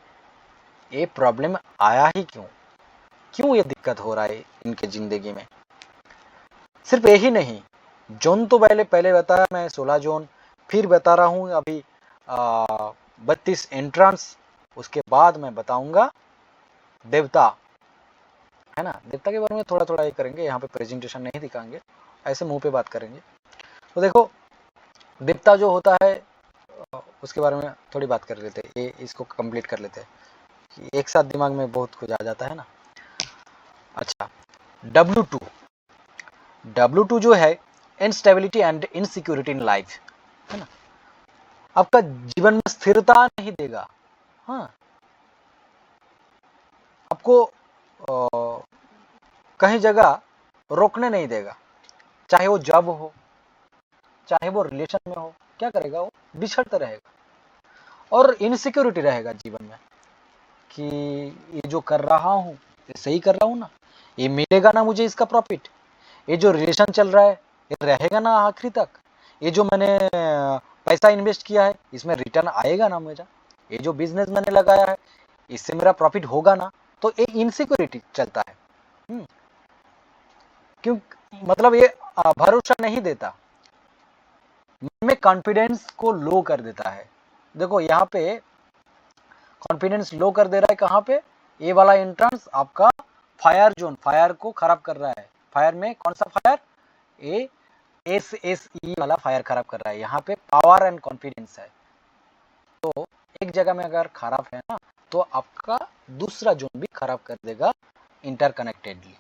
ये प्रॉब्लम आया ही क्यों ये दिक्कत हो रहा है इनके जिंदगी में। सिर्फ यही नहीं, जोन तो पहले बताया मैं 16 जोन, फिर बता रहा हूँ अभी 32 एंट्रेंस, उसके बाद मैं बताऊंगा देवता, है ना। देवता के बारे में थोड़ा थोड़ा ये करेंगे, यहाँ पे प्रेजेंटेशन नहीं दिखाएंगे, ऐसे मुंह पे बात करेंगे। तो देखो देवता जो होता है उसके बारे में थोड़ी बात कर लेते हैं, ये इसको कंप्लीट कर लेते हैं, एक साथ दिमाग में बहुत कुछ आ जाता है ना। अच्छा, W2 जो है instability and insecurity in life, है ना। आपका जीवन में स्थिरता नहीं देगा, हाँ, आपको कहीं जगह रोकने नहीं देगा, चाहे वो जॉब हो, चाहे वो रिलेशन में हो, क्या करेगा वो बिछड़ता रहेगा, और इनसिक्योरिटी रहेगा जीवन में कि ये जो कर रहा हूँ ये सही कर रहा हूँ ना, ये मिलेगा ना मुझे इसका प्रॉफिट, ये जो रिलेशन चल रहा है ये रहेगा ना आखिरी तक, ये जो मैंने पैसा इन्वेस्ट किया है इसमें रिटर्न आएगा ना मेरा, ये जो बिजनेस मैंने लगाया है इससे मेरा प्रॉफिट होगा ना। तो ये इनसिक्योरिटी चलता है, क्यों, मतलब ये भरोसा नहीं देता, में कॉन्फिडेंस को लो कर देता है। देखो यहाँ पे कॉन्फिडेंस लो कर दे रहा है, कहाँ पे, ये वाला एंट्रेंस आपका फायर जोन, फायर को खराब कर रहा है। फायर में कौन सा फायर, ये SSE वाला फायर खराब कर रहा है, यहाँ पे पावर एंड कॉन्फिडेंस है। तो एक जगह में अगर खराब है ना, तो आपका दूसरा जोन भी खराब कर देगा इंटरकनेक्टेडली।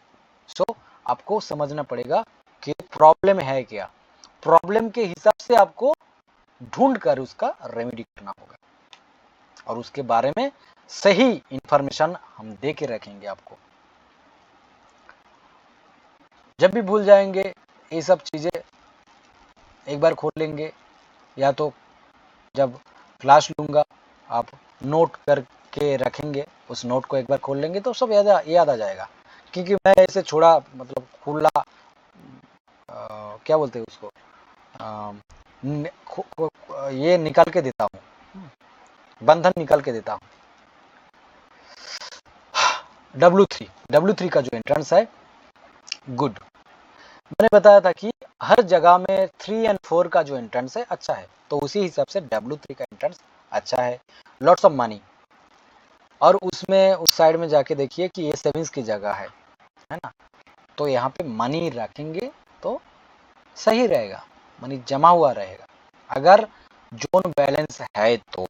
सो आपको समझना पड़ेगा कि प्रॉब्लम है क्या, प्रॉब्लम के हिसाब से आपको ढूंढ कर उसका रेमेडी करना होगा, और उसके बारे में सही इंफॉर्मेशन हम दे के रखेंगे आपको। जब भी भूल जाएंगे ये सब चीजें एक बार खोल लेंगे, या तो जब क्लास लूंगा आप नोट करके रखेंगे, उस नोट को एक बार खोल लेंगे तो सब याद आ जाएगा। क्योंकि मैं ऐसे छोड़ा, मतलब खुला क्या बोलते हैं उसको, ये निकाल के देता हूँ, बंधन निकाल के देता हूँ। W3 का जो एंट्रेंस है गुड, मैंने बताया था कि हर जगह में 3 और 4 का जो एंट्रेंस है अच्छा है, तो उसी हिसाब से W3 का एंट्रेंस अच्छा है। लॉट्स ऑफ मनी, और उसमें उस साइड में जाके देखिए कि ये सेविंग्स की जगह है ना, तो यहाँ पे मनी रखेंगे तो सही रहेगा, मनी जमा हुआ रहेगा। अगर जोन बैलेंस है तो,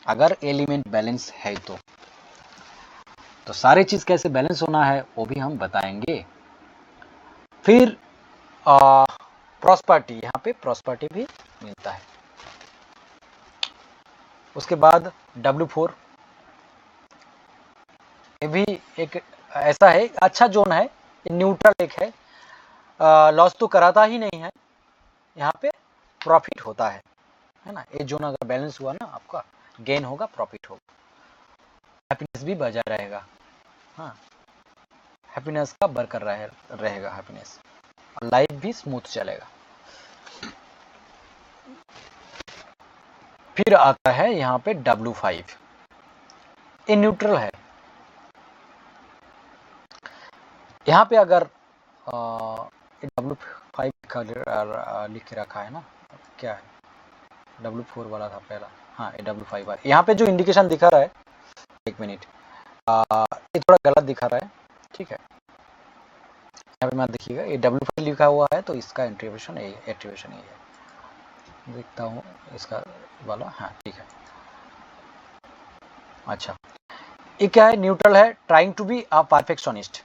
अगर एलिमेंट बैलेंस है तो सारी चीज कैसे बैलेंस होना है वो भी हम बताएंगे। फिर प्रॉस्पर्टी, यहाँ पे प्रॉस्पर्टी भी मिलता है। उसके बाद W4, ये भी एक ऐसा है, अच्छा जोन है, न्यूट्रल एक है, लॉस तो कराता ही नहीं है, यहाँ पे प्रॉफिट होता है ना। ये जोन अगर बैलेंस हुआ ना, आपका गेन होगा, प्रॉफिट होगा, हैप्पीनेस भी बजा रहेगा, हाँ, हैप्पीनेस का बरकरार रहेगा हैप्पीनेस, और लाइफ भी स्मूथ चलेगा। फिर आता है यहाँ पे W5, ये न्यूट्रल है। यहाँ पे अगर W5 का लिख के रखा है ना, क्या है, W4 वाला था पहला, हाँ ये W5 वाला, यहाँ पे जो इंडिकेशन दिखा रहा है, एक मिनट, ये थोड़ा गलत दिखा रहा है, ठीक है, यहाँ पे मत देखिएगा, ये W5 लिखा हुआ है तो इसका एट्रीब्यूशन यही है, देखता हूँ इसका वाला, हाँ ठीक है, अच्छा, ये क्या है? न्यूट्रल है, trying to be a perfectionist,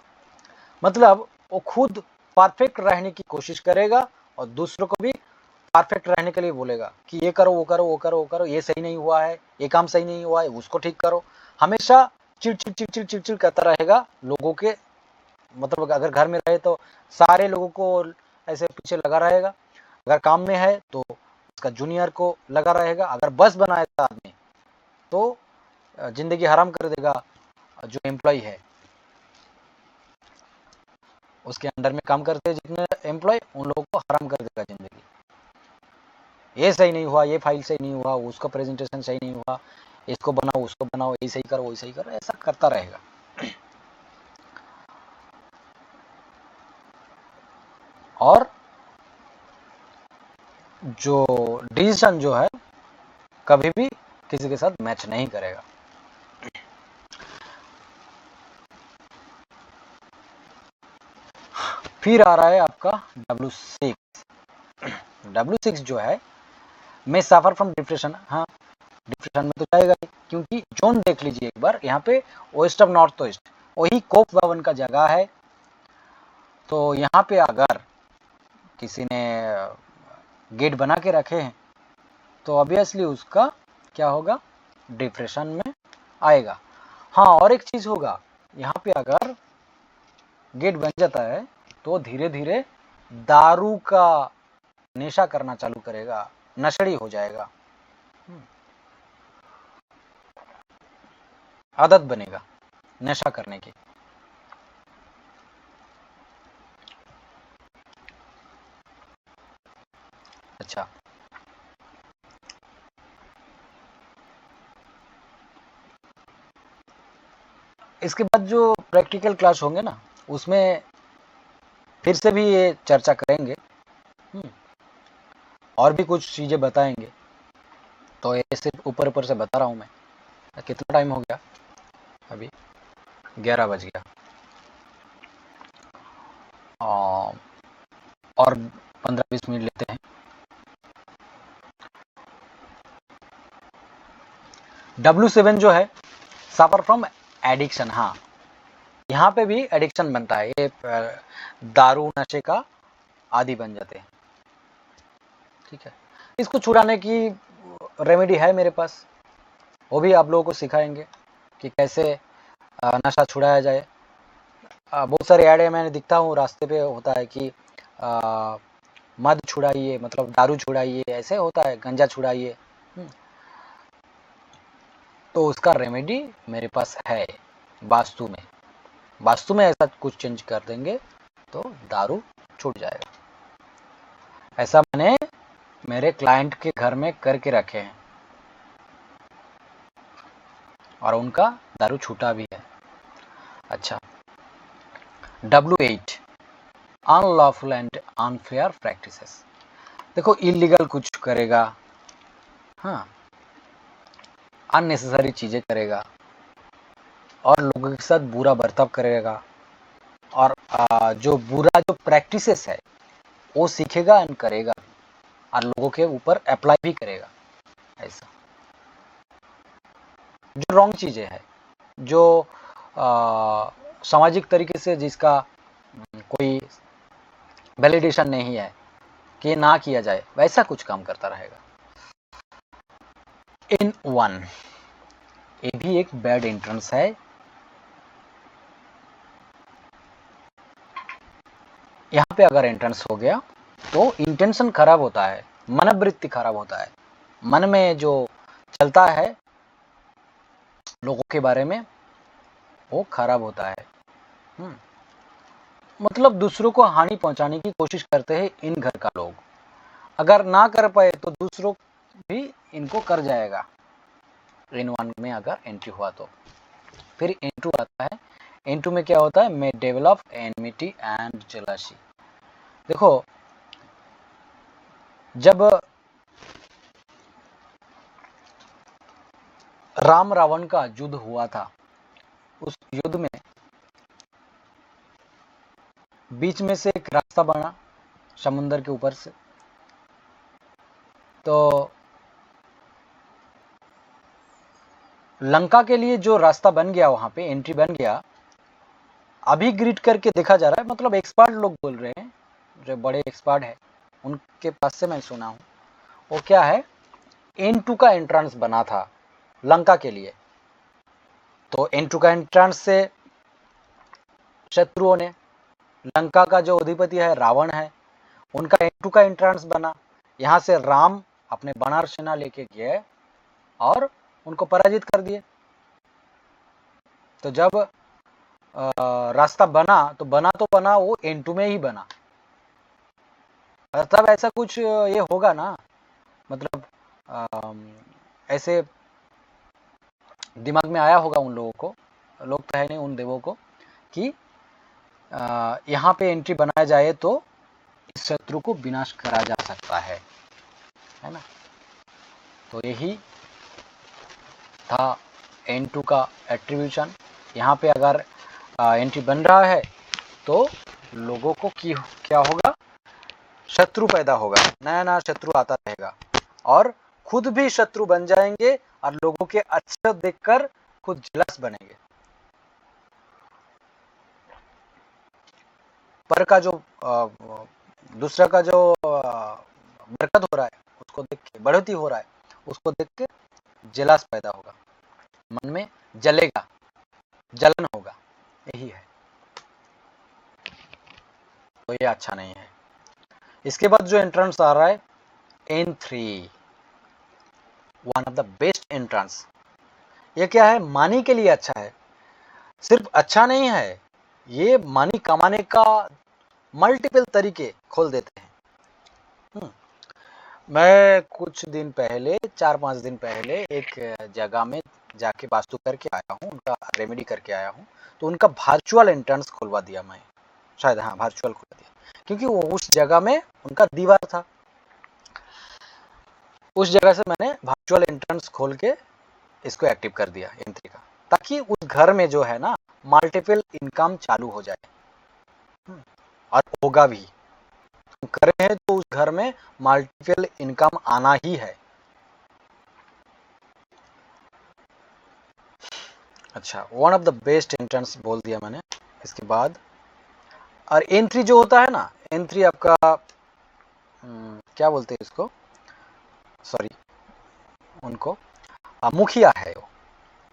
मतलब वो खुद परफेक्ट रहने की कोशिश करेगा और दूसरों को भी परफेक्ट रहने के लिए बोलेगा कि ये करो, वो करो, वो करो, वो करो, ये सही नहीं हुआ है, ये काम सही नहीं हुआ है, उसको ठीक करो। हमेशा चिड़चिड़ चिड़चिड़ चिड़चिड़ करता रहेगा लोगों के, मतलब अगर घर में रहे तो सारे लोगों को ऐसे पीछे लगा रहेगा, अगर काम में है तो उसका जूनियर को लगा रहेगा, अगर बस बनाएगा आदमी तो जिंदगी हराम कर देगा, जो एम्प्लॉय है उसके अंडर में काम करते हैं जितने एम्प्लॉय, उन लोगों को हराम कर देगा जिंदगी। ये सही नहीं हुआ, ये फाइल सही नहीं हुआ, उसका प्रेजेंटेशन सही नहीं हुआ, इसको बनाओ, उसको बनाओ, ये सही करो, वो सही करो, ऐसा करता रहेगा। और जो डिसीजन जो है कभी भी किसी के साथ मैच नहीं करेगा। फिर आ रहा है आपका W6। W6 जो है, मैं सफर फ्रॉम डिप्रेशन। हाँ, डिप्रेशन में तो जाएगा ही, क्योंकि जोन देख लीजिए एक बार, यहाँ पे वेस्ट ऑफ नॉर्थ वेस्ट, वही कोक भवन का जगह है। तो यहाँ पे अगर किसी ने गेट बना के रखे हैं तो ऑब्वियसली उसका क्या होगा, डिप्रेशन में आएगा। हाँ, और एक चीज होगा, यहाँ पे अगर गेट बन जाता है तो धीरे धीरे दारू का नशा करना चालू करेगा, नशेड़ी हो जाएगा, आदत बनेगा नशा करने की। अच्छा, इसके बाद जो प्रैक्टिकल क्लास होंगे ना, उसमें फिर से भी ये चर्चा करेंगे, और भी कुछ चीज़ें बताएंगे। तो ये सिर्फ ऊपर ऊपर से बता रहा हूँ मैं। कितना टाइम हो गया? अभी 11 बज गया। और 15-20 मिनट लेते हैं। W7 जो है, सफर फ्रॉम एडिक्शन। हाँ, यहाँ पे भी एडिक्शन बनता है, ये दारू नशे का आदि बन जाते हैं। ठीक है, इसको छुड़ाने की रेमेडी है मेरे पास, वो भी आप लोगों को सिखाएंगे कि कैसे नशा छुड़ाया जाए। बहुत सारे ऐड मैंने दिखता हूँ रास्ते पे, होता है कि मद छुड़ाइए, मतलब दारू छुड़ाइए, ऐसे होता है, गंजा छुड़ाइए। तो उसका रेमेडी मेरे पास है। वास्तु में ऐसा कुछ चेंज कर देंगे तो दारू छूट जाएगा। ऐसा मैंने मेरे क्लाइंट के घर में करके रखे हैं और उनका दारू छूटा भी है। अच्छा, W8 unlawful and unfair practices. देखो, इलीगल कुछ करेगा, हाँ, अननेसेसरी चीजें करेगा और लोगों के साथ बुरा बर्ताव करेगा, और जो बुरा जो प्रैक्टिसेस है वो सीखेगा एंड करेगा और लोगों के ऊपर अप्लाई भी करेगा। ऐसा जो रॉन्ग चीजें है, जो सामाजिक तरीके से जिसका कोई वैलिडेशन नहीं है कि ना किया जाए, वैसा कुछ काम करता रहेगा। N1, ये भी एक बैड एंट्रेंस है। यहाँ पे अगर एंट्रेंस हो गया तो इंटेंशन खराब होता है, मनोवृत्ति खराब होता है, मन में जो चलता है लोगों के बारे में वो खराब होता है। मतलब दूसरों को हानि पहुंचाने की कोशिश करते हैं इन घर का लोग। अगर ना कर पाए तो दूसरों भी इनको कर जाएगा। N1 में अगर एंट्री हुआ तो फिर N2 आता है। N2 में क्या होता है, मे डेवलप एनमिटी एंड जेलसी। देखो, जब राम रावण का युद्ध हुआ था, उस युद्ध में बीच में से एक रास्ता बना समुद्र के ऊपर से, तो लंका के लिए जो रास्ता बन गया, वहां पे एंट्री बन गया, अभी ग्रिड करके देखा जा रहा है, मतलब एक्सपर्ट लोग बोल रहे हैं, जो बड़े एक्सपर्ट है उनके पास से मैं सुना हूं, वो क्या है, N2 का एंट्रेंस बना था लंका के लिए। तो N2 का एंट्रेंस से शत्रुओं ने, लंका का जो अधिपति है रावण है, उनका N2 का एंट्रेंस बना। यहां से राम अपने वानर सेना लेके गए और उनको पराजित कर दिए। तो जब रास्ता बना तो बना वो N2 में ही बना। तब ऐसा कुछ ये होगा ना, मतलब ऐसे दिमाग में आया होगा उन लोगों को, लोग तो है नहीं उन देवों को, कि यहाँ पे एंट्री बनाया जाए तो इस शत्रु को विनाश करा जा सकता है ना। तो यही था N2 का एट्रीब्यूशन। यहाँ पे अगर एंट्री बन रहा है तो लोगों को क्या होगा, शत्रु पैदा होगा, नया नया शत्रु आता रहेगा और खुद भी शत्रु बन जाएंगे और लोगों के अच्छे देखकर खुद जलस बनेंगे। पर का जो दूसरा का जो बरकत हो रहा है उसको देख के, बढ़ोतरी हो रहा है उसको देख के जलस पैदा होगा, मन में जलेगा, जलन होगा, यही है। तो ये अच्छा नहीं है। इसके बाद जो एंट्रेंस आ रहा है N3, one of the best entrance. ये क्या है, मानी के लिए अच्छा है। सिर्फ अच्छा नहीं है, ये मानी कमाने का मल्टीपल तरीके खोल देते हैं। मैं कुछ दिन पहले, 4-5 दिन पहले एक जगह में जाके वास्तु करके आया हूँ, उनका रेमेडी करके आया हूँ। तो उनका वर्चुअल एंट्रेंस खुलवा दिया मैं, शायद, हाँ वर्चुअल खुलवा दिया, क्योंकि वो उस जगह में उनका दीवार था। उस जगह से मैंने वर्चुअल एंट्रेंस खोल के इसको एक्टिव कर दिया N3 का, ताकि उस घर में जो है ना मल्टीपल इनकम चालू हो जाए। और होगा भी, करे हैं तो उस घर में मल्टीपल इनकम आना ही है। अच्छा, one of the best entrance बोल दिया मैंने। इसके बाद और N3 जो होता है ना, N3 आपका क्या बोलते हैं इसको, सॉरी, उनको मुखिया है वो,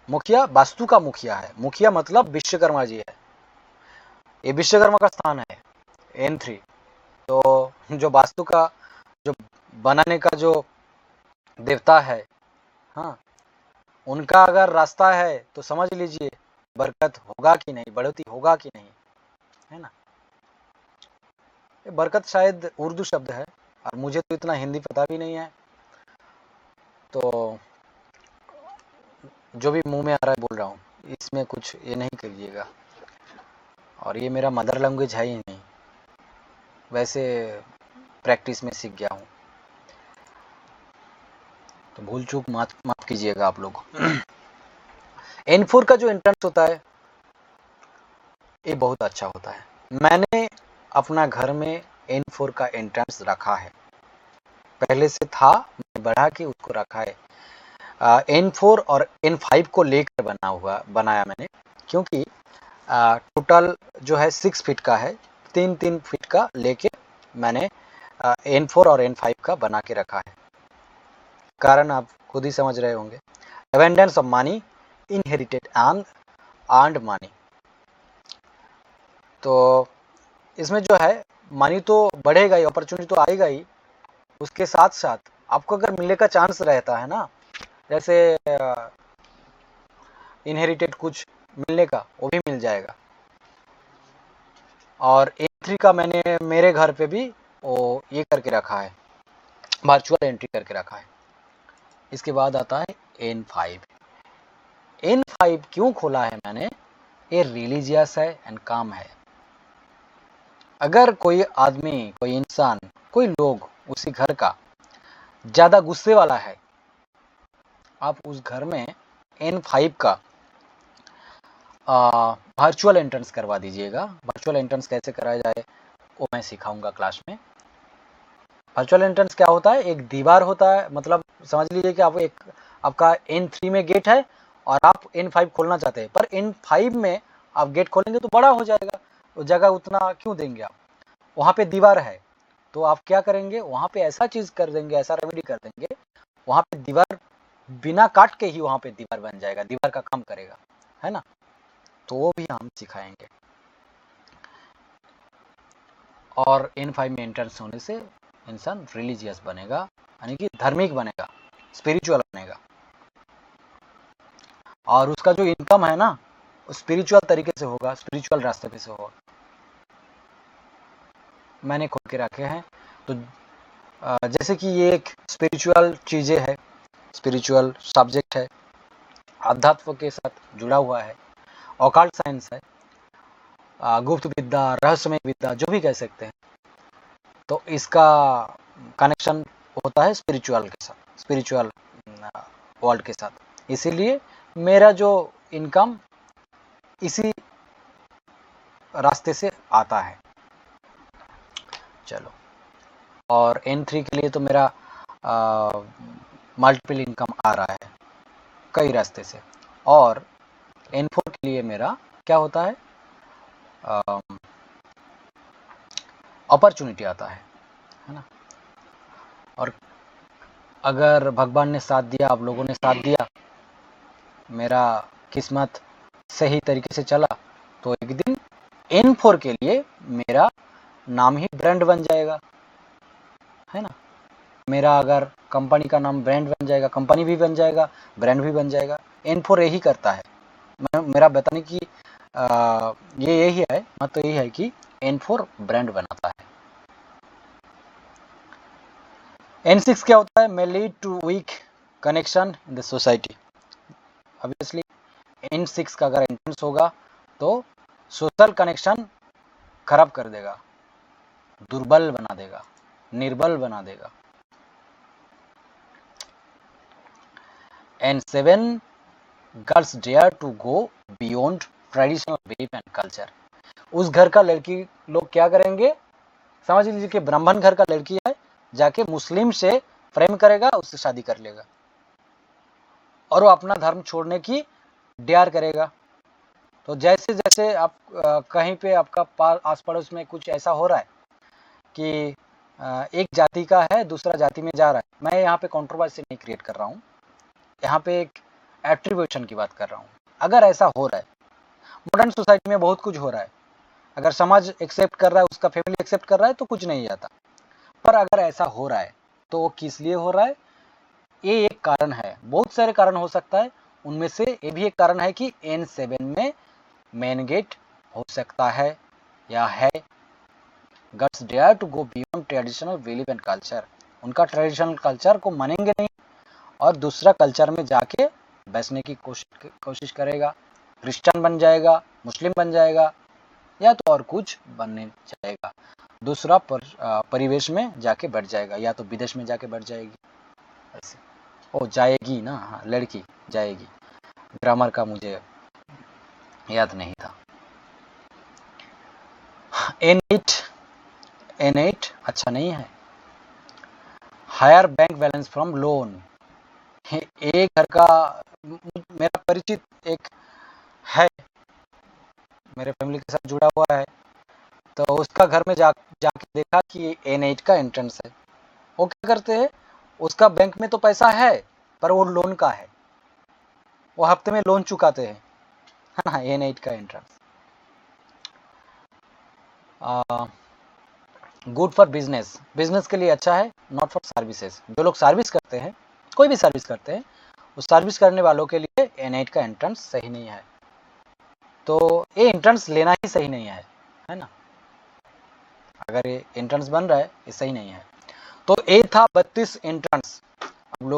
मुखिया वास्तु का मुखिया है। मुखिया मतलब विश्वकर्मा जी है, ये विश्वकर्मा का स्थान है N3। तो जो वास्तु का, जो बनाने का जो देवता है, हाँ, उनका अगर रास्ता है तो समझ लीजिए बरकत होगा कि नहीं, बढ़ोतरी होगा कि नहीं, है ना। ये बरकत शायद उर्दू शब्द है और मुझे तो इतना हिंदी पता भी नहीं है, तो जो भी मुंह में आ रहा है बोल रहा हूँ, इसमें कुछ ये नहीं करिएगा। और ये मेरा मदर लैंग्वेज है ही नहीं, वैसे प्रैक्टिस में सीख गया हूँ, तो भूल चूक माफ कीजिएगा आप लोग। N4 का जो एंट्रेंस होता है ये बहुत अच्छा होता है। मैंने अपना घर में N4 का एंट्रेंस रखा है, पहले से था, मैं बढ़ा के उसको रखा है। N4 और N5 को लेकर बनाया मैंने, क्योंकि टोटल जो है 6 फीट का है, 3-3 फीट का लेके मैंने N4 और N5 का बना के रखा है। कारण आप खुद ही समझ रहे होंगे, abundance of money, inherited and money. तो इसमें जो है मनी तो बढ़ेगा ही, अपॉर्चुनिटी तो आएगा ही, उसके साथ साथ आपको अगर मिलने का चांस रहता है ना, जैसे इनहेरिटेड कुछ मिलने का, वो भी मिल जाएगा। और N3 का मैंने मेरे घर पे भी वो ये करके रखा है, वर्चुअल एंट्री करके रखा है। इसके बाद आता है N5। N5 क्यों खोला है मैंने, ये रिलीजियस है एंड काम है। अगर कोई आदमी, कोई इंसान, कोई लोग उसी घर का ज्यादा गुस्से वाला है, आप उस घर में N5 का वर्चुअल एंट्रेंस करवा दीजिएगा। वर्चुअल एंट्रेंस कैसे कराया जाए वो मैं सिखाऊंगा क्लास में। वर्चुअल एंट्रेंस क्या होता है, एक दीवार होता है, मतलब समझ लीजिए कि आप एक, आपका N3 में गेट है और आप N5 खोलना चाहते हैं, पर N5 में आप गेट खोलेंगे तो बड़ा हो जाएगा, वो जगह उतना क्यों देंगे आप, वहाँ पे दीवार है, तो आप क्या करेंगे, वहाँ पे ऐसा चीज़ कर देंगे, ऐसा रेमेडी कर देंगे, वहाँ पे दीवार बिना काट के ही वहाँ पे दीवार बन जाएगा, दीवार का काम करेगा, है ना। तो वो भी हम सिखाएंगे। और N5 में एंट्रेंस होने से इंसान रिलीजियस बनेगा, यानी कि धार्मिक बनेगा, स्पिरिचुअल बनेगा, और उसका जो इनकम है ना स्पिरिचुअल तरीके से होगा, स्पिरिचुअल रास्ते पे से होगा। मैंने खोल के रखे हैं, तो जैसे कि ये एक स्पिरिचुअल चीज़ें है, स्पिरिचुअल सब्जेक्ट है, अध्यात्म के साथ जुड़ा हुआ है, ऑकल्ट साइंस है, गुप्त विद्या, रहस्यमय विद्या, जो भी कह सकते हैं, तो इसका कनेक्शन होता है स्पिरिचुअल के साथ, स्पिरिचुअल वर्ल्ड के साथ। इसीलिए मेरा जो इनकम इसी रास्ते से आता है। चलो, और N3 के लिए तो मेरा मल्टीपल इनकम आ रहा है कई रास्ते से, और N4 के लिए मेरा क्या होता है, अपॉर्चुनिटी आता है ना। और अगर भगवान ने साथ दिया, आप लोगों ने साथ दिया, मेरा किस्मत सही तरीके से चला, तो एक दिन N4 के लिए मेरा नाम ही ब्रांड बन जाएगा, है ना। मेरा अगर कंपनी का नाम ब्रांड बन जाएगा, कंपनी भी बन जाएगा, ब्रांड भी बन जाएगा। N4 यही करता है, मेरा बताने की ये यही है, मत तो यही है कि N4 ब्रांड बनाता है। N6 क्या होता है, may lead to weak connection in the society। Obviously N6 का अगर एंट्रेंस होगा तो सोशल कनेक्शन खराब कर देगा, दुर्बल बना देगा, निर्बल बना देगा। N7 girls dare to go beyond traditional belief and culture. उस घर का लड़की लोग क्या करेंगे, समझ लीजिए कि ब्राह्मण घर का लड़की है, जाके मुस्लिम से प्रेम करेगा, उससे शादी कर लेगा, और वो अपना धर्म छोड़ने की डेयर करेगा। तो जैसे जैसे आप कहीं पे आपका आस पड़ोस में कुछ ऐसा हो रहा है कि एक जाति का है दूसरा जाति में जा रहा है, मैं यहाँ पे कंट्रोवर्सी नहीं क्रिएट कर रहा हूँ, यहाँ पे एक एट्रीब्यूशन की बात कर रहा हूँ। अगर ऐसा हो रहा है, मॉडर्न सोसाइटी में बहुत कुछ हो रहा है, अगर समाज एक्सेप्ट कर रहा है, उसका फैमिली एक्सेप्ट कर रहा है तो कुछ नहीं जाता, पर अगर ऐसा हो रहा है तो वो किस लिए हो रहा है, ये एक कारण है, बहुत सारे कारण हो सकता है, उनमें से ये भी एक कारण है कि N7 में मेन गेट हो सकता है या है। Girls dare to go beyond traditional belief and culture, उनका ट्रेडिशनल कल्चर को मानेंगे नहीं और दूसरा कल्चर में जाके बैठने की कोशिश करेगा, क्रिश्चियन बन जाएगा, मुस्लिम बन जाएगा, या तो और कुछ बनने जाएगा, दूसरा परिवेश में जाके बैठ जाएगा, या तो विदेश में जाके बैठ जाएगी, ऐसे ओ जाएगी ना, हाँ लड़की जाएगी, ग्रामर का मुझे याद नहीं था। N8 अच्छा नहीं है। Higher bank balance from loan, एक घर का मेरा परिचित एक है, मेरे फैमिली के साथ जुड़ा हुआ है, तो उसका घर में जाके देखा कि N8 का एंट्रेंस है। वो क्या करते हैं, उसका बैंक में तो पैसा है पर वो लोन का है, वो हफ्ते में लोन चुकाते हैं, है ना। N8 का entrance good for business, business के लिए अच्छा है, नॉट फॉर सर्विसेज। जो लोग सर्विस करते हैं, कोई भी सर्विस करते हैं, उस सर्विस करने वालों के लिए N8 का एंट्रेंस सही नहीं है, तो ये एंट्रेंस लेना ही सही नहीं है ना। अगर ये एंट्रेंस बन रहा है ये सही नहीं है। तो ये था 32 एंट्रेंस। अब लोग